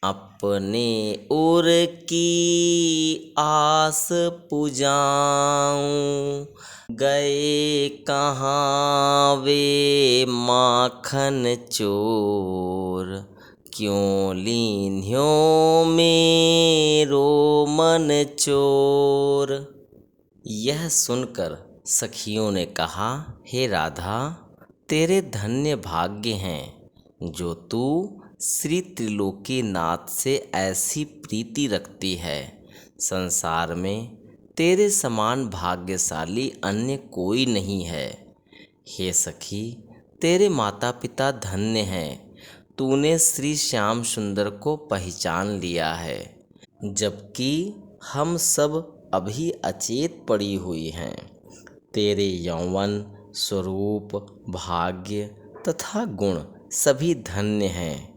अपने उर की आस पुजाऊं। गए कहाँ वे माखन चोर, क्यों लीन्ह्यो मेरो मन चोर। यह सुनकर सखियों ने कहा, हे राधा, तेरे धन्य भाग्य हैं जो तू श्री त्रिलोकीनाथ से ऐसी प्रीति रखती है। संसार में तेरे समान भाग्यशाली अन्य कोई नहीं है। हे सखी, तेरे माता पिता धन्य हैं, तूने श्री श्याम सुंदर को पहचान लिया है, जबकि हम सब अभी अचेत पड़ी हुई हैं। तेरे यौवन, स्वरूप, भाग्य तथा गुण सभी धन्य हैं।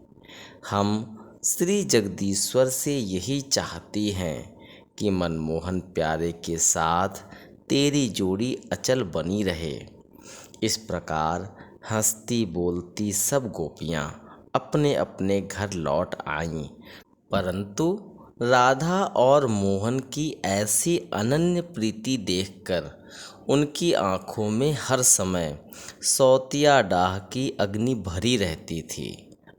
हम श्री जगदीश्वर से यही चाहती हैं कि मनमोहन प्यारे के साथ तेरी जोड़ी अचल बनी रहे। इस प्रकार हंसती बोलती सब गोपियाँ अपने अपने घर लौट आईं, परंतु राधा और मोहन की ऐसी अनन्य प्रीति देखकर उनकी आँखों में हर समय सौतिया डाह की अग्नि भरी रहती थी।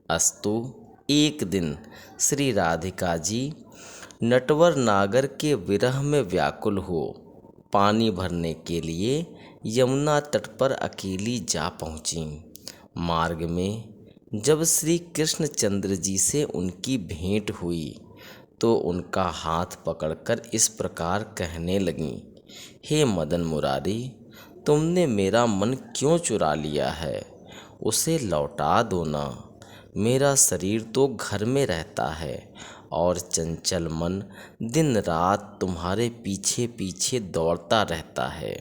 अस्तु एक दिन श्री राधिका जी नटवर नागर के विरह में व्याकुल हो पानी भरने के लिए यमुना तट पर अकेली जा पहुँची। मार्ग में जब श्री कृष्णचंद्र जी से उनकी भेंट हुई तो उनका हाथ पकड़कर इस प्रकार कहने लगीं, हे मदन मुरारी, तुमने मेरा मन क्यों चुरा लिया है? उसे लौटा दो ना। मेरा शरीर तो घर में रहता है और चंचल मन दिन रात तुम्हारे पीछे पीछे दौड़ता रहता है।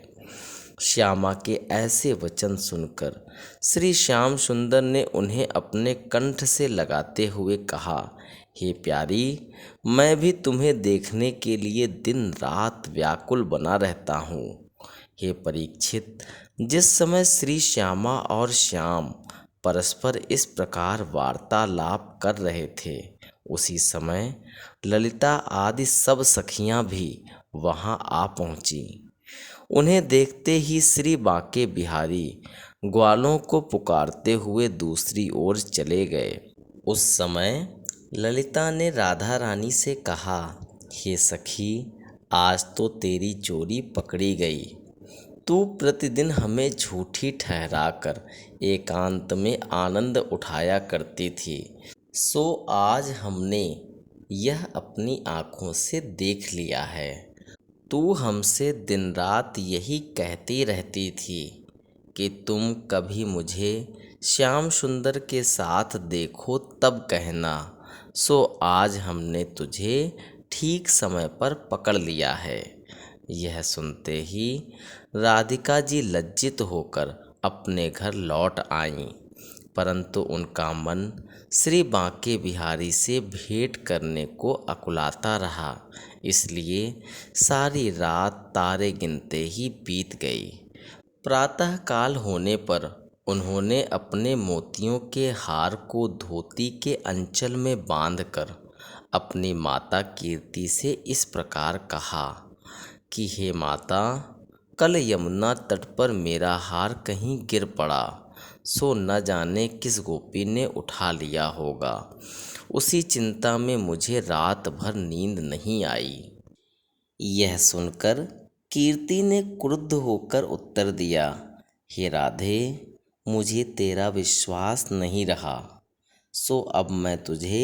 श्यामा के ऐसे वचन सुनकर श्री श्याम सुंदर ने उन्हें अपने कंठ से लगाते हुए कहा, हे प्यारी, मैं भी तुम्हें देखने के लिए दिन रात व्याकुल बना रहता हूँ। हे परीक्षित, जिस समय श्री श्यामा और श्याम परस्पर इस प्रकार वार्तालाप कर रहे थे, उसी समय ललिता आदि सब सखियाँ भी वहाँ आ पहुँची। उन्हें देखते ही श्री बांके बिहारी ग्वालों को पुकारते हुए दूसरी ओर चले गए। उस समय ललिता ने राधा रानी से कहा, हे सखी, आज तो तेरी चोरी पकड़ी गई। तू प्रतिदिन हमें झूठी ठहराकर एकांत में आनंद उठाया करती थी, सो आज हमने यह अपनी आँखों से देख लिया है। तू हमसे दिन रात यही कहती रहती थी कि तुम कभी मुझे श्याम सुंदर के साथ देखो तब कहना, सो आज हमने तुझे ठीक समय पर पकड़ लिया है। यह सुनते ही राधिका जी लज्जित होकर अपने घर लौट आईं, परंतु उनका मन श्री बांके बिहारी से भेंट करने को अकुलाता रहा, इसलिए सारी रात तारे गिनते ही बीत गई। प्रातःकाल होने पर उन्होंने अपने मोतियों के हार को धोती के अंचल में बांधकर अपनी माता कीर्ति से इस प्रकार कहा कि हे माता, कल यमुना तट पर मेरा हार कहीं गिर पड़ा, सो न जाने किस गोपी ने उठा लिया होगा। उसी चिंता में मुझे रात भर नींद नहीं आई। यह सुनकर कीर्ति ने क्रुद्ध होकर उत्तर दिया, हे राधे, मुझे तेरा विश्वास नहीं रहा, सो अब मैं तुझे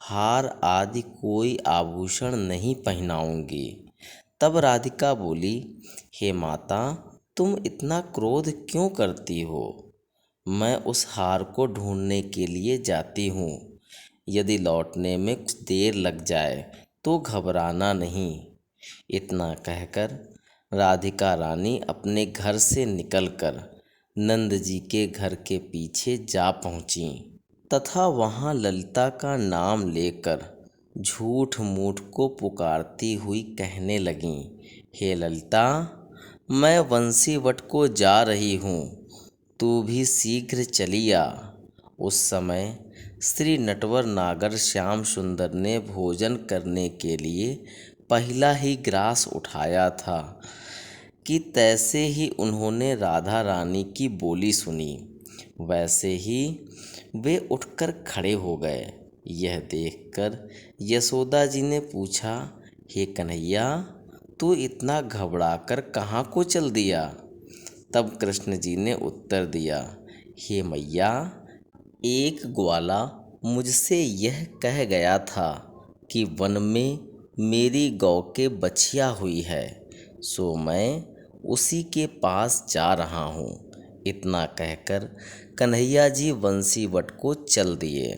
हार आदि कोई आभूषण नहीं पहनाऊंगी। तब राधिका बोली, हे माता, तुम इतना क्रोध क्यों करती हो? मैं उस हार को ढूंढने के लिए जाती हूँ। यदि लौटने में कुछ देर लग जाए तो घबराना नहीं। इतना कहकर राधिका रानी अपने घर से निकलकर नंद जी के घर के पीछे जा पहुँची तथा वहाँ ललिता का नाम लेकर झूठ मूठ को पुकारती हुई कहने लगीं, हे ललिता, मैं वंशीवट को जा रही हूँ, तू भी शीघ्र चली आ। उस समय श्री नटवर नागर श्याम सुंदर ने भोजन करने के लिए पहला ही ग्रास उठाया था कि तैसे ही उन्होंने राधा रानी की बोली सुनी। वैसे ही वे उठकर खड़े हो गए। यह देखकर यशोदा जी ने पूछा, हे कन्हैया, तू इतना घबराकर कहाँ को चल दिया? तब कृष्ण जी ने उत्तर दिया, हे मैया, एक ग्वाला मुझसे यह कह गया था कि वन में मेरी गौ के बछिया हुई है, सो मैं उसी के पास जा रहा हूँ। इतना कहकर कन्हैया जी वंशीवट को चल दिए।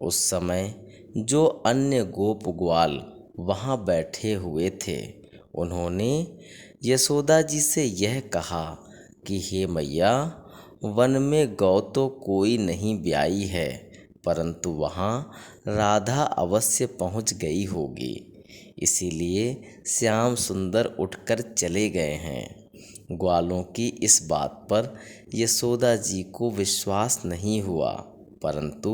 उस समय जो अन्य गोप ग्वाल वहाँ बैठे हुए थे, उन्होंने यशोदा जी से यह कहा कि हे मैया, वन में गौ तो कोई नहीं ब्याई है, परंतु वहाँ राधा अवश्य पहुँच गई होगी, इसीलिए श्याम सुंदर उठकर चले गए हैं। ग्वालों की इस बात पर यशोदा जी को विश्वास नहीं हुआ, परंतु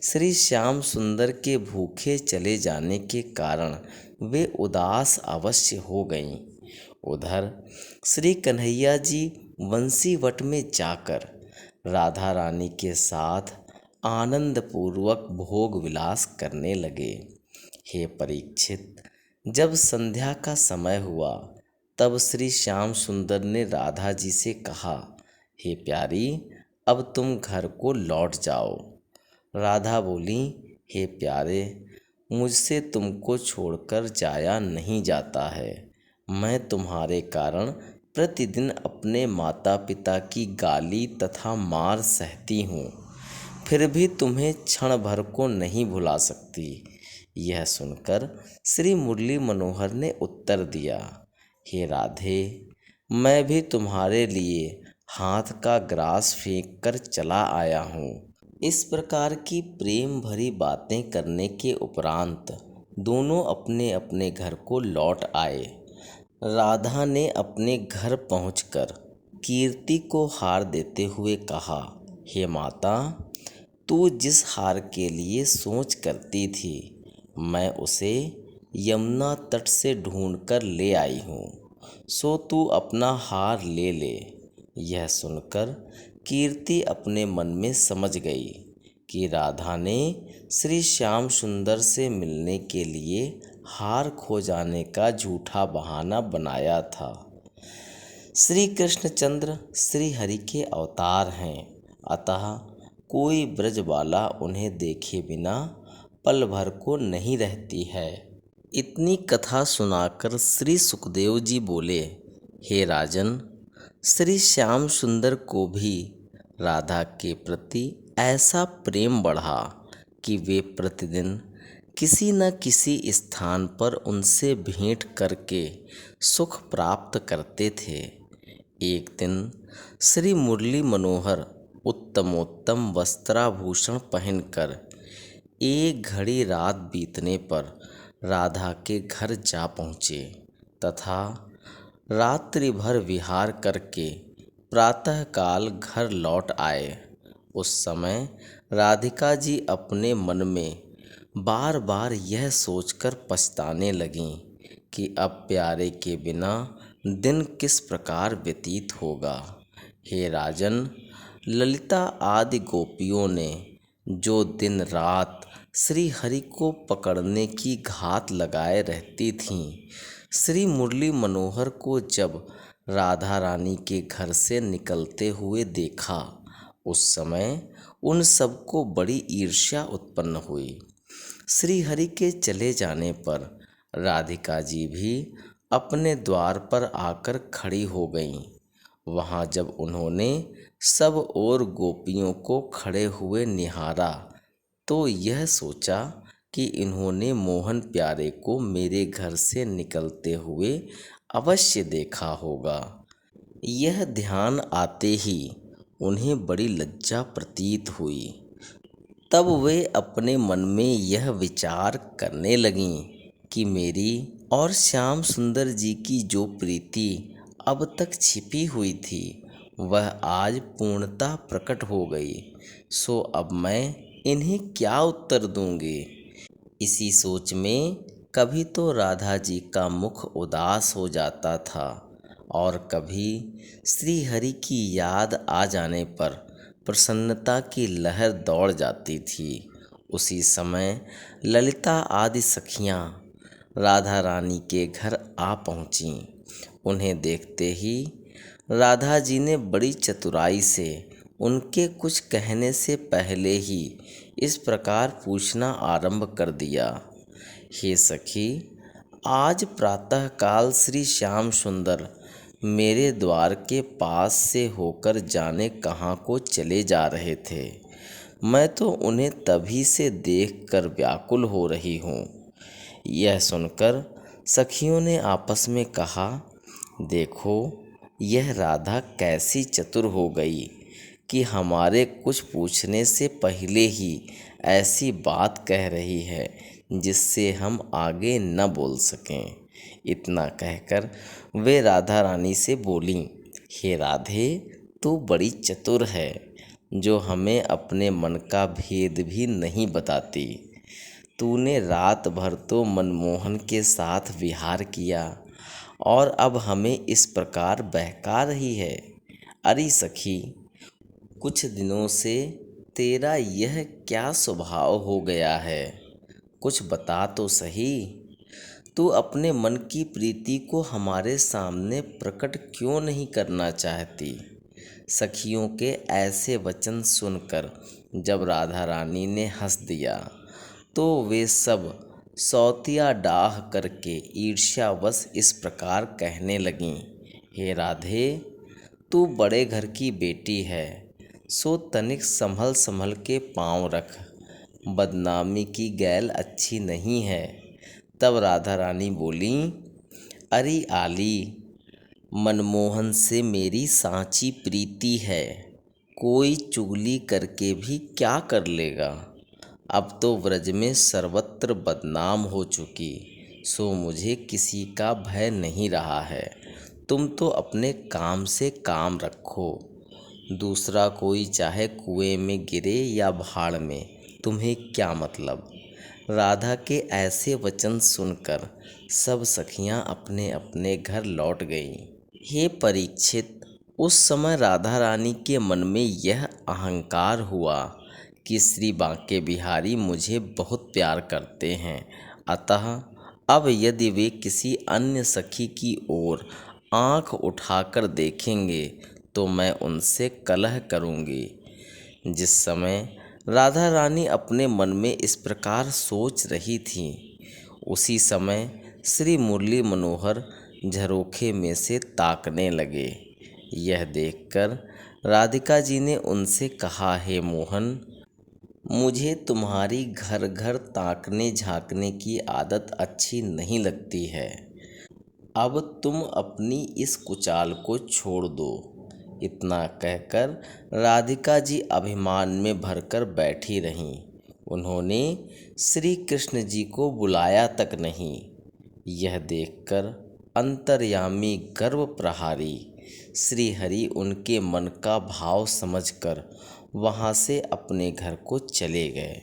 श्री श्याम सुंदर के भूखे चले जाने के कारण वे उदास अवश्य हो गईं। उधर श्री कन्हैया जी वंशीवट में जाकर राधा रानी के साथ आनंद पूर्वक भोग विलास करने लगे। हे परीक्षित, जब संध्या का समय हुआ तब श्री श्याम सुंदर ने राधा जी से कहा, हे प्यारी, अब तुम घर को लौट जाओ। राधा बोली, हे प्यारे, मुझसे तुमको छोड़कर जाया नहीं जाता है। मैं तुम्हारे कारण प्रतिदिन अपने माता पिता की गाली तथा मार सहती हूँ, फिर भी तुम्हें क्षण भर को नहीं भुला सकती। यह सुनकर श्री मुरली मनोहर ने उत्तर दिया, हे राधे, मैं भी तुम्हारे लिए हाथ का ग्रास फेंक कर चला आया हूँ। इस प्रकार की प्रेम भरी बातें करने के उपरांत दोनों अपने अपने घर को लौट आए। राधा ने अपने घर पहुंचकर कीर्ति को हार देते हुए कहा, हे माता, तू जिस हार के लिए सोच करती थी, मैं उसे यमुना तट से ढूंढकर ले आई हूँ, सो तू अपना हार ले ले। यह सुनकर कीर्ति अपने मन में समझ गई कि राधा ने श्री श्याम सुंदर से मिलने के लिए हार खो जाने का झूठा बहाना बनाया था। श्री कृष्णचंद्र श्री हरि के अवतार हैं, अतः कोई ब्रजबाला उन्हें देखे बिना पल भर को नहीं रहती है। इतनी कथा सुनाकर श्री सुखदेव जी बोले, हे राजन, श्री श्याम सुंदर को भी राधा के प्रति ऐसा प्रेम बढ़ा कि वे प्रतिदिन किसी न किसी स्थान पर उनसे भेंट करके सुख प्राप्त करते थे। एक दिन श्री मुरली मनोहर उत्तमोत्तम वस्त्राभूषण पहनकर एक घड़ी रात बीतने पर राधा के घर जा पहुँचे तथा रात्रि भर विहार करके प्रातःकाल घर लौट आए। उस समय राधिका जी अपने मन में बार बार यह सोचकर पछताने लगीं कि अब प्यारे के बिना दिन किस प्रकार व्यतीत होगा। हे राजन, ललिता आदि गोपियों ने जो दिन रात श्री हरि को पकड़ने की घात लगाए रहती थीं, श्री मुरली मनोहर को जब राधा रानी के घर से निकलते हुए देखा, उस समय उन सबको बड़ी ईर्ष्या उत्पन्न हुई। श्री हरि के चले जाने पर राधिका जी भी अपने द्वार पर आकर खड़ी हो गईं। वहाँ जब उन्होंने सब और गोपियों को खड़े हुए निहारा तो यह सोचा कि इन्होंने मोहन प्यारे को मेरे घर से निकलते हुए अवश्य देखा होगा। यह ध्यान आते ही उन्हें बड़ी लज्जा प्रतीत हुई। तब वे अपने मन में यह विचार करने लगीं कि मेरी और श्याम सुंदर जी की जो प्रीति अब तक छिपी हुई थी, वह आज पूर्णतः प्रकट हो गई। सो अब मैं इन्हें क्या उत्तर दूंगी। इसी सोच में कभी तो राधा जी का मुख उदास हो जाता था और कभी श्री हरि की याद आ जाने पर प्रसन्नता की लहर दौड़ जाती थी। उसी समय ललिता आदि सखियाँ राधा रानी के घर आ पहुँचीं। उन्हें देखते ही राधा जी ने बड़ी चतुराई से उनके कुछ कहने से पहले ही इस प्रकार पूछना आरंभ कर दिया। हे सखी, आज प्रातःकाल श्री श्याम सुंदर मेरे द्वार के पास से होकर जाने कहाँ को चले जा रहे थे। मैं तो उन्हें तभी से देखकर व्याकुल हो रही हूँ। यह सुनकर सखियों ने आपस में कहा, देखो यह राधा कैसी चतुर हो गई कि हमारे कुछ पूछने से पहले ही ऐसी बात कह रही है जिससे हम आगे न बोल सकें। इतना कहकर वे राधा रानी से बोलीं, हे राधे, तू बड़ी चतुर है जो हमें अपने मन का भेद भी नहीं बताती। तूने रात भर तो मनमोहन के साथ विहार किया और अब हमें इस प्रकार बहका रही है। अरे सखी, कुछ दिनों से तेरा यह क्या स्वभाव हो गया है, कुछ बता तो सही। तू अपने मन की प्रीति को हमारे सामने प्रकट क्यों नहीं करना चाहती। सखियों के ऐसे वचन सुनकर जब राधा रानी ने हंस दिया तो वे सब सौतिया डाह करके ईर्ष्यावश इस प्रकार कहने लगीं, हे राधे, तू बड़े घर की बेटी है, सो तनिक संभल संभल के पाँव रख, बदनामी की गैल अच्छी नहीं है। तब राधा रानी बोली, अरे आली, मनमोहन से मेरी सांची प्रीति है, कोई चुगली करके भी क्या कर लेगा। अब तो व्रज में सर्वत्र बदनाम हो चुकी, सो मुझे किसी का भय नहीं रहा है। तुम तो अपने काम से काम रखो, दूसरा कोई चाहे कुएं में गिरे या भाड़ में, तुम्हें क्या मतलब। राधा के ऐसे वचन सुनकर सब सखियां अपने अपने घर लौट गईं। हे परीक्षित, उस समय राधा रानी के मन में यह अहंकार हुआ कि श्री बांके बिहारी मुझे बहुत प्यार करते हैं, अतः अब यदि वे किसी अन्य सखी की ओर आंख उठाकर देखेंगे तो मैं उनसे कलह करूंगी। जिस समय राधा रानी अपने मन में इस प्रकार सोच रही थी, उसी समय श्री मुरली मनोहर झरोखे में से ताकने लगे। यह देखकर राधिका जी ने उनसे कहा, हे मोहन, मुझे तुम्हारी घर घर ताकने झांकने की आदत अच्छी नहीं लगती है। अब तुम अपनी इस कुचाल को छोड़ दो। इतना कहकर राधिका जी अभिमान में भरकर बैठी रहीं। उन्होंने श्री कृष्ण जी को बुलाया तक नहीं। यह देखकर अंतर्यामी गर्व प्रहारी श्री हरि उनके मन का भाव समझकर वहाँ से अपने घर को चले गए।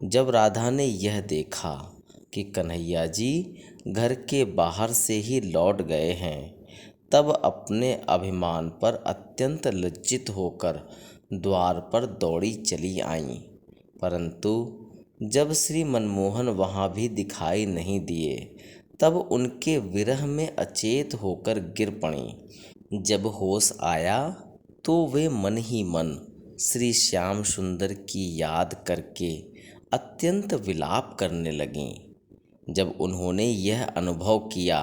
जब राधा ने यह देखा कि कन्हैया जी घर के बाहर से ही लौट गए हैं, तब अपने अभिमान पर अत्यंत लज्जित होकर द्वार पर दौड़ी चली आईं। परंतु जब श्री मनमोहन वहाँ भी दिखाई नहीं दिए, तब उनके विरह में अचेत होकर गिर पड़ीं। जब होश आया तो वे मन ही मन श्री श्याम सुंदर की याद करके अत्यंत विलाप करने लगीं। जब उन्होंने यह अनुभव किया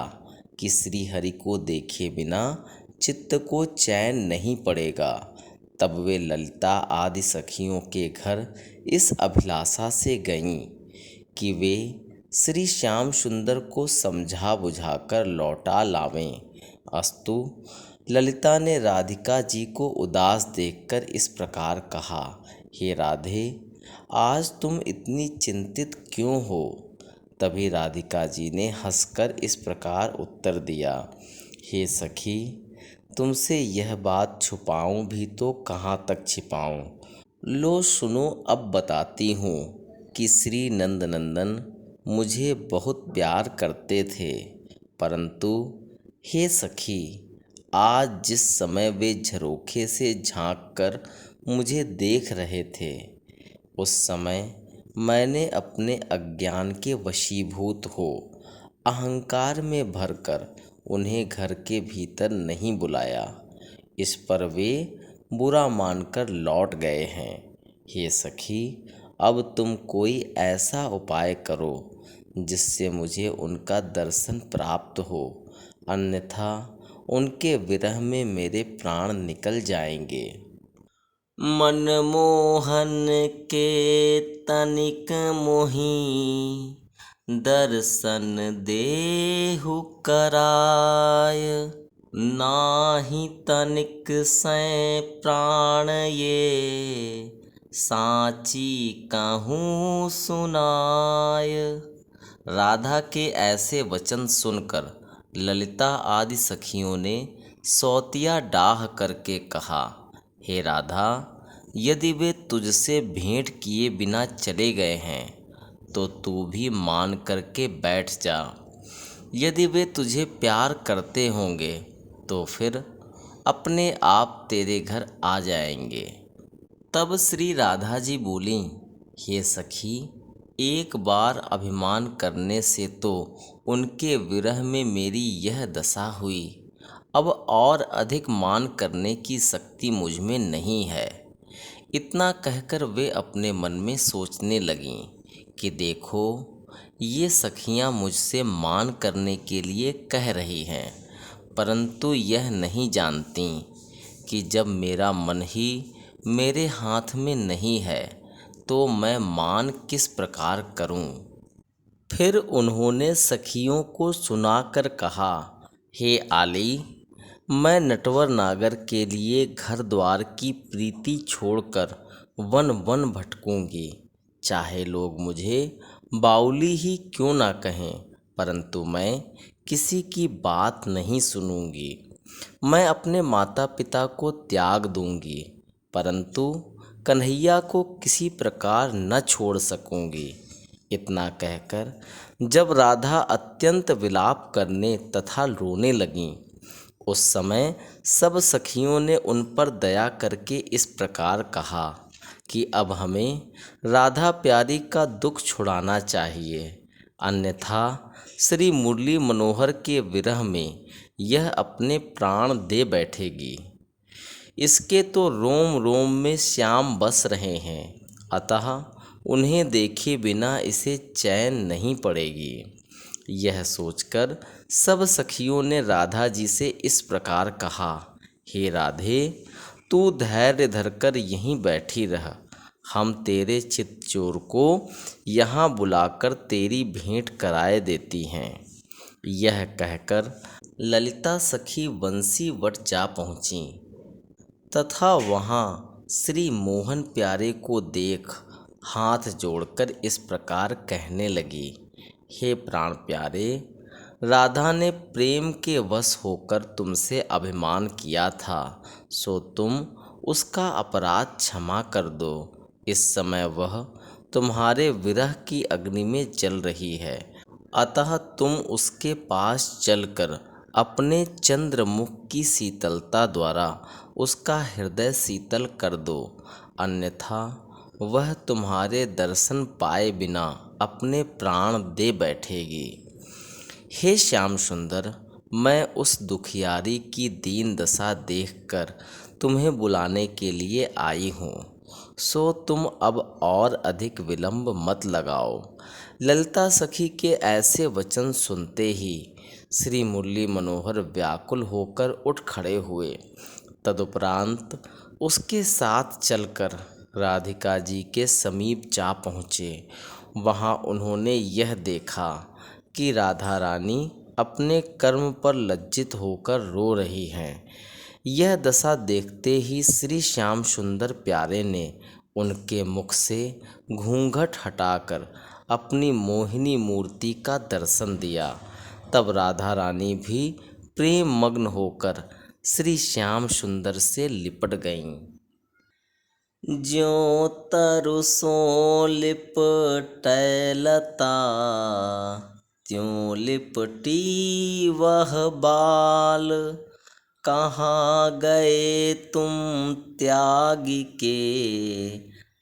कि श्री हरि को देखे बिना चित्त को चैन नहीं पड़ेगा, तब वे ललिता आदि सखियों के घर इस अभिलाषा से गईं कि वे श्री श्याम सुंदर को समझा बुझाकर लौटा लावें। अस्तु ललिता ने राधिका जी को उदास देखकर इस प्रकार कहा, हे राधे, आज तुम इतनी चिंतित क्यों हो? तभी राधिका जी ने हंसकर इस प्रकार उत्तर दिया, हे सखी, तुमसे यह बात छुपाऊं भी तो कहाँ तक छिपाऊं। लो सुनो, अब बताती हूँ कि श्री नंदनंदन मुझे बहुत प्यार करते थे, परंतु हे सखी, आज जिस समय वे झरोखे से झांककर मुझे देख रहे थे, उस समय मैंने अपने अज्ञान के वशीभूत हो अहंकार में भरकर उन्हें घर के भीतर नहीं बुलाया। इस पर वे बुरा मानकर लौट गए हैं। हे सखी, अब तुम कोई ऐसा उपाय करो जिससे मुझे उनका दर्शन प्राप्त हो, अन्यथा उनके विरह में मेरे प्राण निकल जाएंगे। मनमोहन के तनिक मोहि दर्शन देहु कराय, नाही तनिक सै प्राण ये साची कहूँ सुनाय। राधा के ऐसे वचन सुनकर ललिता आदि सखियों ने सौतिया डाह करके कहा, हे राधा, यदि वे तुझसे भेंट किए बिना चले गए हैं तो तू भी मान करके बैठ जा। यदि वे तुझे प्यार करते होंगे तो फिर अपने आप तेरे घर आ जाएंगे। तब श्री राधा जी बोलीं, हे सखी, एक बार अभिमान करने से तो उनके विरह में मेरी यह दशा हुई, अब और अधिक मान करने की शक्ति मुझ में नहीं है। इतना कहकर वे अपने मन में सोचने लगीं कि देखो, ये सखियां मुझसे मान करने के लिए कह रही हैं, परंतु यह नहीं जानती कि जब मेरा मन ही मेरे हाथ में नहीं है तो मैं मान किस प्रकार करूं। फिर उन्होंने सखियों को सुनाकर कहा, हे आली, मैं नटवर नागर के लिए घर द्वार की प्रीति छोड़कर वन वन भटकूंगी। चाहे लोग मुझे बाउली ही क्यों ना कहें, परंतु मैं किसी की बात नहीं सुनूंगी। मैं अपने माता पिता को त्याग दूंगी, परंतु कन्हैया को किसी प्रकार न छोड़ सकूंगी। इतना कहकर जब राधा अत्यंत विलाप करने तथा रोने लगीं, उस समय सब सखियों ने उन पर दया करके इस प्रकार कहा कि अब हमें राधा प्यारी का दुख छुड़ाना चाहिए, अन्यथा श्री मुरली मनोहर के विरह में यह अपने प्राण दे बैठेगी। इसके तो रोम रोम में श्याम बस रहे हैं, अतः उन्हें देखे बिना इसे चैन नहीं पड़ेगी। यह सोचकर सब सखियों ने राधा जी से इस प्रकार कहा, हे राधे, तू धैर्य धरकर यहीं बैठी रह, हम तेरे चितचोर को यहाँ बुलाकर तेरी भेंट कराए देती हैं। यह कहकर ललिता सखी बंसी वट जा पहुँची तथा वहाँ श्री मोहन प्यारे को देख हाथ जोड़कर इस प्रकार कहने लगी, हे प्राण प्यारे, राधा ने प्रेम के वश होकर तुमसे अभिमान किया था, सो तुम उसका अपराध क्षमा कर दो। इस समय वह तुम्हारे विरह की अग्नि में जल रही है, अतः तुम उसके पास चलकर अपने चंद्रमुख की शीतलता द्वारा उसका हृदय शीतल कर दो, अन्यथा वह तुम्हारे दर्शन पाए बिना अपने प्राण दे बैठेगी। हे श्याम सुंदर, मैं उस दुखियारी की दीन दशा देखकर तुम्हें बुलाने के लिए आई हूँ, सो तुम अब और अधिक विलंब मत लगाओ। ललिता सखी के ऐसे वचन सुनते ही श्री मुरली मनोहर व्याकुल होकर उठ खड़े हुए। तदुपरांत उसके साथ चलकर राधिका जी के समीप जा पहुँचे। वहाँ उन्होंने यह देखा कि राधा रानी अपने कर्म पर लज्जित होकर रो रही हैं। यह दशा देखते ही श्री श्याम सुंदर प्यारे ने उनके मुख से घूंघट हटाकर अपनी मोहिनी मूर्ति का दर्शन दिया। तब राधा रानी भी प्रेम मग्न होकर श्री श्याम सुंदर से लिपट गईं। ज्यों तरु सों लिपटै लता, त्यों लिपटी वह बाल। कहाँ गए तुम त्यागी के,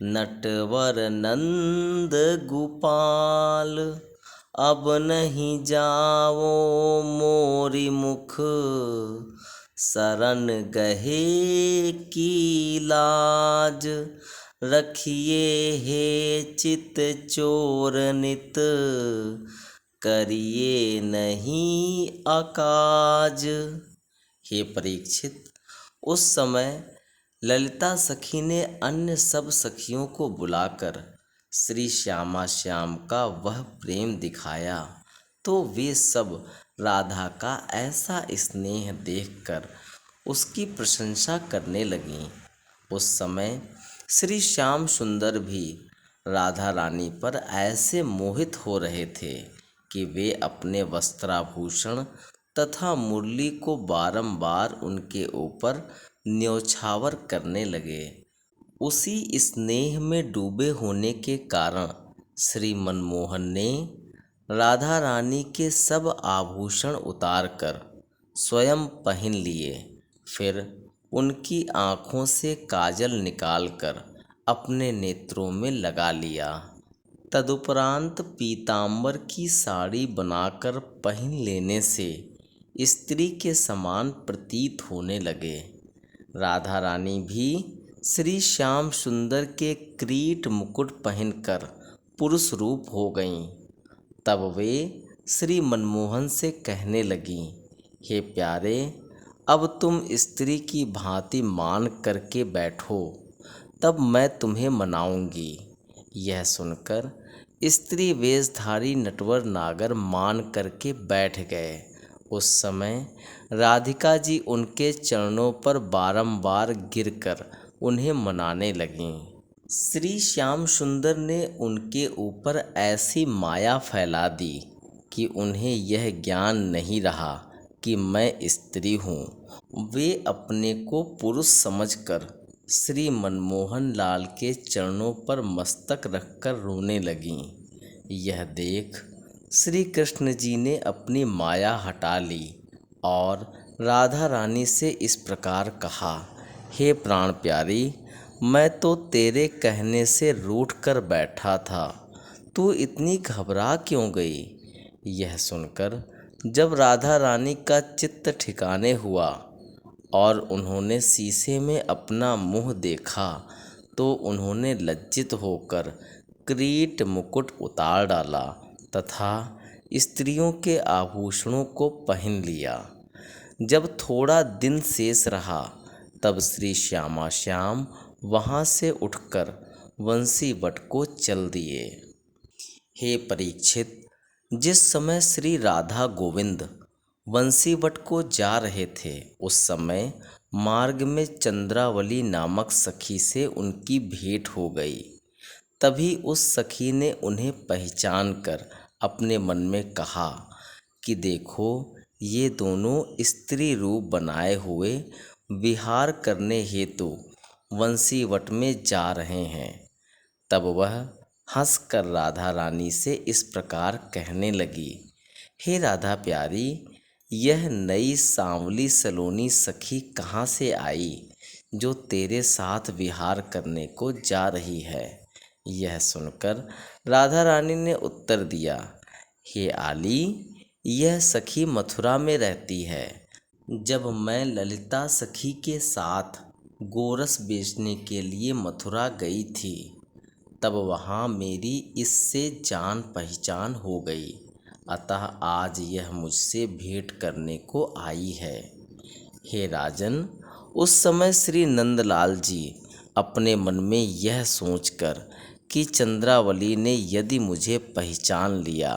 नटवर नंद गोपाल। अब नहीं जाओ मोरी मुख, शरण गहे की लाज। रखिए हे चित चोर नित, करिए नहीं अकाज। हे परीक्षित, उस समय ललिता सखी ने अन्य सब सखियों को बुलाकर श्री श्यामा श्याम का वह प्रेम दिखाया, तो वे सब राधा का ऐसा स्नेह देखकर उसकी प्रशंसा करने लगीं। उस समय श्री श्याम सुंदर भी राधा रानी पर ऐसे मोहित हो रहे थे कि वे अपने वस्त्राभूषण तथा मुरली को बारंबार उनके ऊपर न्योछावर करने लगे। उसी स्नेह में डूबे होने के कारण श्री मनमोहन ने राधा रानी के सब आभूषण उतारकर स्वयं पहन लिए। फिर उनकी आँखों से काजल निकालकर अपने नेत्रों में लगा लिया। तदुपरांत पीतांबर की साड़ी बनाकर पहन लेने से स्त्री के समान प्रतीत होने लगे। राधा रानी भी श्री श्याम सुंदर के किरीट मुकुट पहनकर पुरुष रूप हो गईं। तब वे श्री मनमोहन से कहने लगीं, हे प्यारे, अब तुम स्त्री की भांति मान करके बैठो, तब मैं तुम्हें मनाऊंगी। यह सुनकर स्त्री वेशधारी नटवर नागर मान करके बैठ गए। उस समय राधिका जी उनके चरणों पर बारंबार गिरकर उन्हें मनाने लगीं। श्री श्याम सुंदर ने उनके ऊपर ऐसी माया फैला दी कि उन्हें यह ज्ञान नहीं रहा कि मैं स्त्री हूँ। वे अपने को पुरुष समझकर श्री मनमोहन लाल के चरणों पर मस्तक रखकर रोने लगीं। यह देख श्री कृष्ण जी ने अपनी माया हटा ली और राधा रानी से इस प्रकार कहा, हे प्राण प्यारी, मैं तो तेरे कहने से रूठ कर बैठा था, तू इतनी घबरा क्यों गई? यह सुनकर जब राधा रानी का चित्त ठिकाने हुआ और उन्होंने शीशे में अपना मुँह देखा, तो उन्होंने लज्जित होकर किरीट मुकुट उतार डाला तथा स्त्रियों के आभूषणों को पहन लिया। जब थोड़ा दिन शेष रहा, तब श्री श्यामा श्याम वहाँ से उठकर वंशीवट को चल दिए। हे परीक्षित, जिस समय श्री राधा गोविंद वंशीवट को जा रहे थे, उस समय मार्ग में चंद्रावली नामक सखी से उनकी भेंट हो गई। तभी उस सखी ने उन्हें पहचान कर अपने मन में कहा कि देखो, ये दोनों स्त्री रूप बनाए हुए विहार करने हेतु वंशीवट में जा रहे हैं। तब वह हंसकर राधा रानी से इस प्रकार कहने लगी, हे राधा प्यारी, यह नई सांवली सलोनी सखी कहाँ से आई जो तेरे साथ विहार करने को जा रही है। यह सुनकर राधा रानी ने उत्तर दिया, हे आली, यह सखी मथुरा में रहती है। जब मैं ललिता सखी के साथ गोरस बेचने के लिए मथुरा गई थी, तब वहाँ मेरी इससे जान पहचान हो गई, अतः आज यह मुझसे भेंट करने को आई है। हे राजन, उस समय श्री नंदलाल जी अपने मन में यह सोचकर कि चंद्रावली ने यदि मुझे पहचान लिया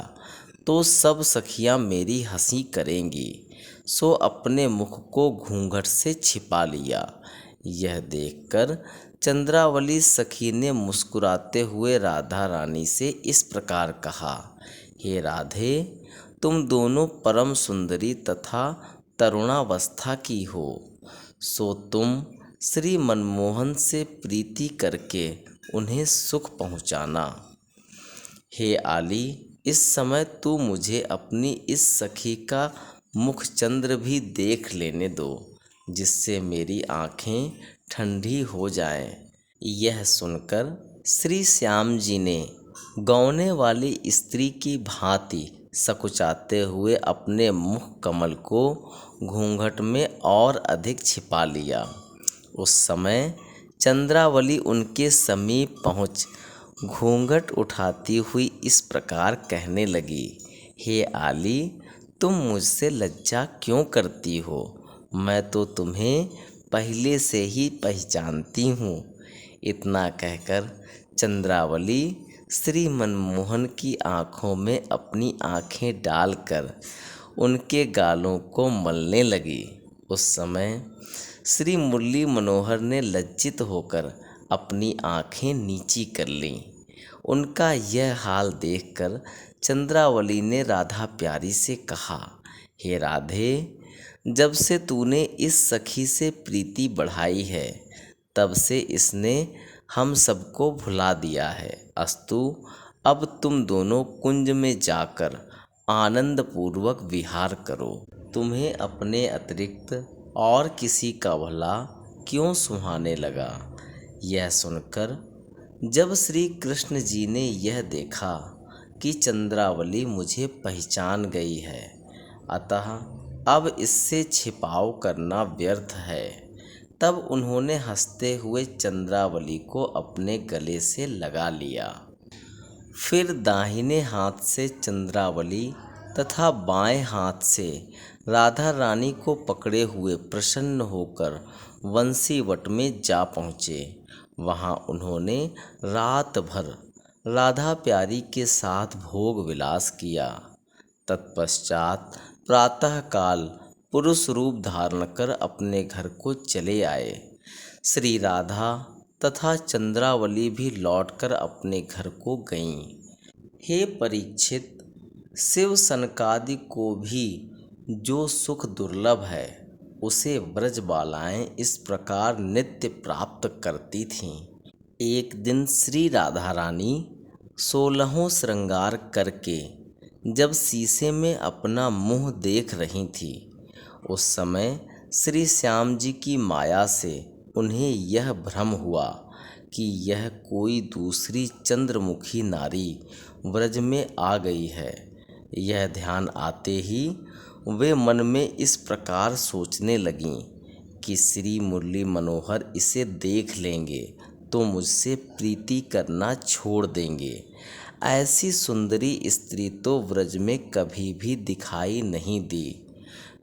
तो सब सखियां मेरी हंसी करेंगी, सो अपने मुख को घूंघट से छिपा लिया। यह देखकर चंद्रावली सखी ने मुस्कुराते हुए राधा रानी से इस प्रकार कहा, हे राधे, तुम दोनों परम सुंदरी तथा तरुणावस्था की हो, सो तुम श्री मनमोहन से प्रीति करके उन्हें सुख पहुँचाना। हे आली, इस समय तू मुझे अपनी इस सखी का मुखचंद्र भी देख लेने दो, जिससे मेरी आँखें ठंडी हो जाएं। यह सुनकर श्री श्याम जी ने गौने वाली स्त्री की भांति सकुचाते हुए अपने मुख कमल को घूंघट में और अधिक छिपा लिया। उस समय चंद्रावली उनके समीप पहुँच घूंघट उठाती हुई इस प्रकार कहने लगी, हे आली, तुम मुझसे लज्जा क्यों करती हो? मैं तो तुम्हें पहले से ही पहचानती हूँ। इतना कहकर चंद्रावली श्री मनमोहन की आँखों में अपनी आँखें डालकर उनके गालों को मलने लगी। उस समय श्री मुरली मनोहर ने लज्जित होकर अपनी आँखें नीची कर लीं। उनका यह हाल देखकर चंद्रावली ने राधा प्यारी से कहा, हे राधे, जब से तूने इस सखी से प्रीति बढ़ाई है, तब से इसने हम सबको भुला दिया है। अस्तु, अब तुम दोनों कुंज में जाकर आनंद पूर्वक विहार करो। तुम्हें अपने अतिरिक्त और किसी का भला क्यों सुहाने लगा? यह सुनकर जब श्री कृष्ण जी ने यह देखा कि चंद्रावली मुझे पहचान गई है, अतः अब इससे छिपाव करना व्यर्थ है, तब उन्होंने हंसते हुए चंद्रावली को अपने गले से लगा लिया। फिर दाहिने हाथ से चंद्रावली तथा बाएं हाथ से राधा रानी को पकड़े हुए प्रसन्न होकर वंशीवट में जा पहुँचे। वहाँ उन्होंने रात भर राधा प्यारी के साथ भोग विलास किया। तत्पश्चात प्रातःकाल पुरुष रूप धारण कर अपने घर को चले आए। श्री राधा तथा चंद्रावली भी लौटकर अपने घर को गईं। हे परीक्षित, शिव सनकादि को भी जो सुख दुर्लभ है, उसे ब्रजबालाएं इस प्रकार नित्य प्राप्त करती थीं। एक दिन श्री राधा रानी 16 श्रृंगार करके जब शीशे में अपना मुंह देख रही थी, उस समय श्री श्याम जी की माया से उन्हें यह भ्रम हुआ कि यह कोई दूसरी चंद्रमुखी नारी व्रज में आ गई है। यह ध्यान आते ही वे मन में इस प्रकार सोचने लगीं कि श्री मुरली मनोहर इसे देख लेंगे तो मुझसे प्रीति करना छोड़ देंगे। ऐसी सुंदरी स्त्री तो व्रज में कभी भी दिखाई नहीं दी,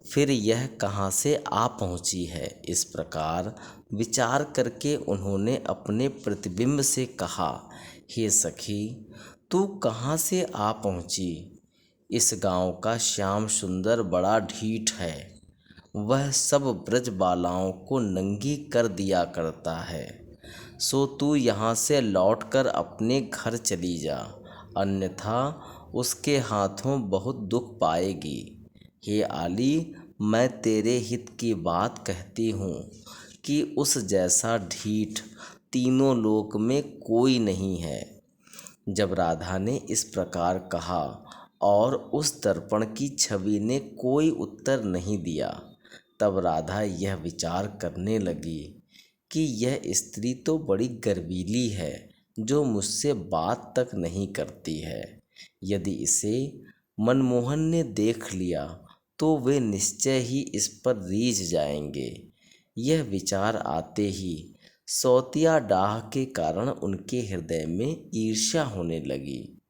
फिर यह कहाँ से आ पहुँची है। इस प्रकार विचार करके उन्होंने अपने प्रतिबिंब से कहा, हे सखी, तू कहाँ से आ पहुँची? इस गांव का श्याम सुंदर बड़ा ढीठ है, वह सब ब्रज बालाओं को नंगी कर दिया करता है, सो तू यहाँ से लौटकर अपने घर चली जा, अन्यथा उसके हाथों बहुत दुख पाएगी। हे आली, मैं तेरे हित की बात कहती हूँ कि उस जैसा ढीठ तीनों लोक में कोई नहीं है। जब राधा ने इस प्रकार कहा और उस दर्पण की छवि ने कोई उत्तर नहीं दिया, तब राधा यह विचार करने लगी कि यह स्त्री तो बड़ी गर्वीली है, जो मुझसे बात तक नहीं करती है। यदि इसे मनमोहन ने देख लिया तो वे निश्चय ही इस पर रीझ जाएंगे। यह विचार आते ही सौतिया डाह के कारण उनके हृदय में ईर्ष्या होने लगी।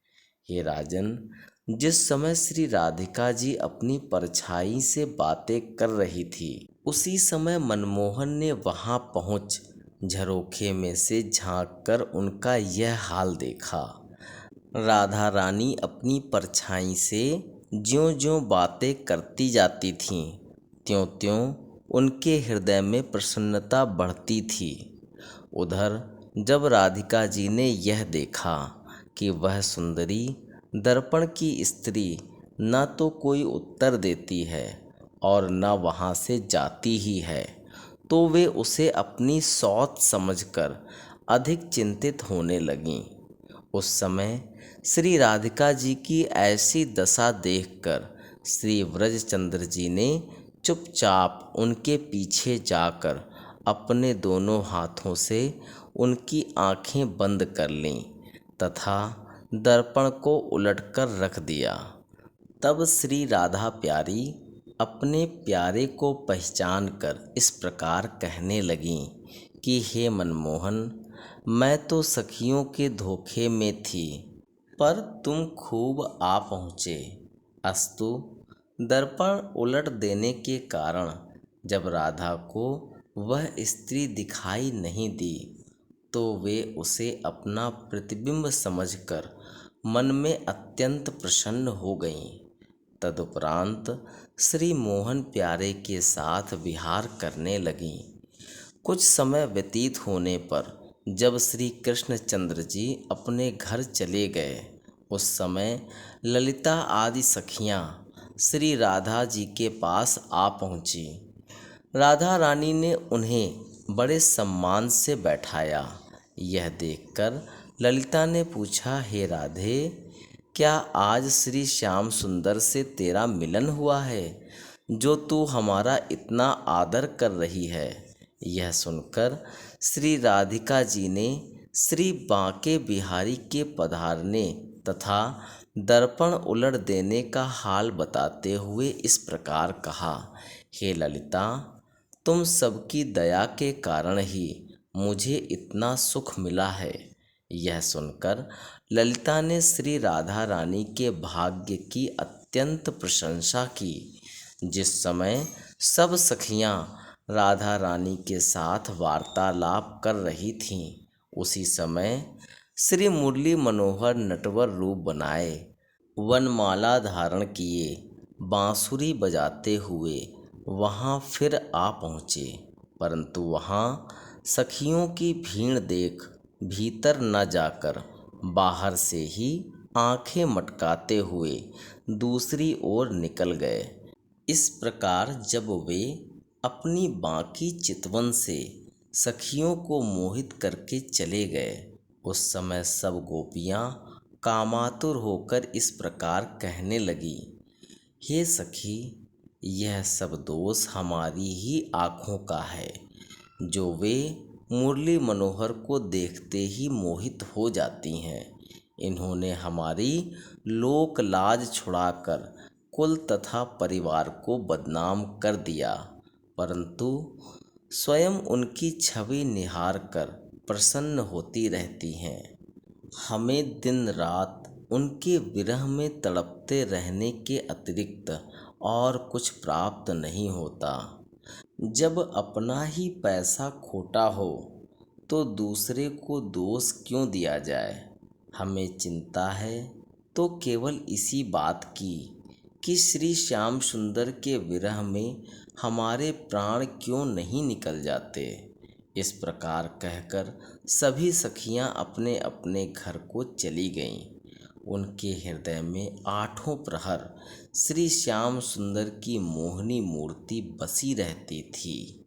हे राजन, जिस समय श्री राधिका जी अपनी परछाई से बातें कर रही थी, उसी समय मनमोहन ने वहां पहुंच झरोखे में से झांककर उनका यह हाल देखा। राधा रानी अपनी परछाई से ज्यों-ज्यों बातें करती जाती थीं, त्यों-त्यों उनके हृदय में प्रसन्नता बढ़ती थी। उधर जब राधिका जी ने यह देखा कि वह सुंदरी दर्पण की स्त्री न तो कोई उत्तर देती है और न वहाँ से जाती ही है, तो वे उसे अपनी सौत समझकर अधिक चिंतित होने लगीं। उस समय श्री राधिका जी की ऐसी दशा देखकर श्री व्रजचंद्र जी ने चुपचाप उनके पीछे जाकर अपने दोनों हाथों से उनकी आंखें बंद कर लीं तथा दर्पण को उलटकर रख दिया। तब श्री राधा प्यारी अपने प्यारे को पहचान कर इस प्रकार कहने लगीं कि हे मनमोहन, मैं तो सखियों के धोखे में थी, पर तुम खूब आ पहुँचे। अस्तु, दर्पण उलट देने के कारण जब राधा को वह स्त्री दिखाई नहीं दी, तो वे उसे अपना प्रतिबिंब समझकर मन में अत्यंत प्रसन्न हो गईं। तदुपरांत श्री मोहन प्यारे के साथ विहार करने लगीं। कुछ समय व्यतीत होने पर जब श्री कृष्णचंद्र जी अपने घर चले गए, उस समय ललिता आदि सखियां श्री राधा जी के पास आ पहुंची। राधा रानी ने उन्हें बड़े सम्मान से बैठाया। यह देखकर ललिता ने पूछा, हे राधे, क्या आज श्री श्याम सुंदर से तेरा मिलन हुआ है, जो तू हमारा इतना आदर कर रही है? यह सुनकर श्री राधिका जी ने श्री बांके बिहारी के पधारने तथा दर्पण उलट देने का हाल बताते हुए इस प्रकार कहा, हे ललिता, तुम सबकी दया के कारण ही मुझे इतना सुख मिला है। यह सुनकर ललिता ने श्री राधा रानी के भाग्य की अत्यंत प्रशंसा की। जिस समय सब सखियां राधा रानी के साथ वार्तालाप कर रही थीं, उसी समय श्री मुरली मनोहर नटवर रूप बनाए, वनमाला धारण किए, बांसुरी बजाते हुए वहाँ फिर आ पहुँचे। परंतु वहाँ सखियों की भीड़ देख भीतर न जाकर बाहर से ही आंखें मटकाते हुए दूसरी ओर निकल गए। इस प्रकार जब वे अपनी बाकी चितवन से सखियों को मोहित करके चले गए, उस समय सब गोपियाँ कामातुर होकर इस प्रकार कहने लगी, हे सखी, यह सब दोष हमारी ही आँखों का है, जो वे मुरली मनोहर को देखते ही मोहित हो जाती हैं। इन्होंने हमारी लोक लाज छुड़ाकर कुल तथा परिवार को बदनाम कर दिया, परंतु स्वयं उनकी छवि निहार कर प्रसन्न होती रहती हैं। हमें दिन रात उनके विरह में तड़पते रहने के अतिरिक्त और कुछ प्राप्त नहीं होता। जब अपना ही पैसा खोटा हो तो दूसरे को दोष क्यों दिया जाए? हमें चिंता है तो केवल इसी बात की कि श्री श्याम सुंदर के विरह में हमारे प्राण क्यों नहीं निकल जाते। इस प्रकार कहकर सभी सखियां अपने अपने घर को चली गईं। उनके हृदय में आठों प्रहर श्री श्याम सुंदर की मोहनी मूर्ति बसी रहती थी।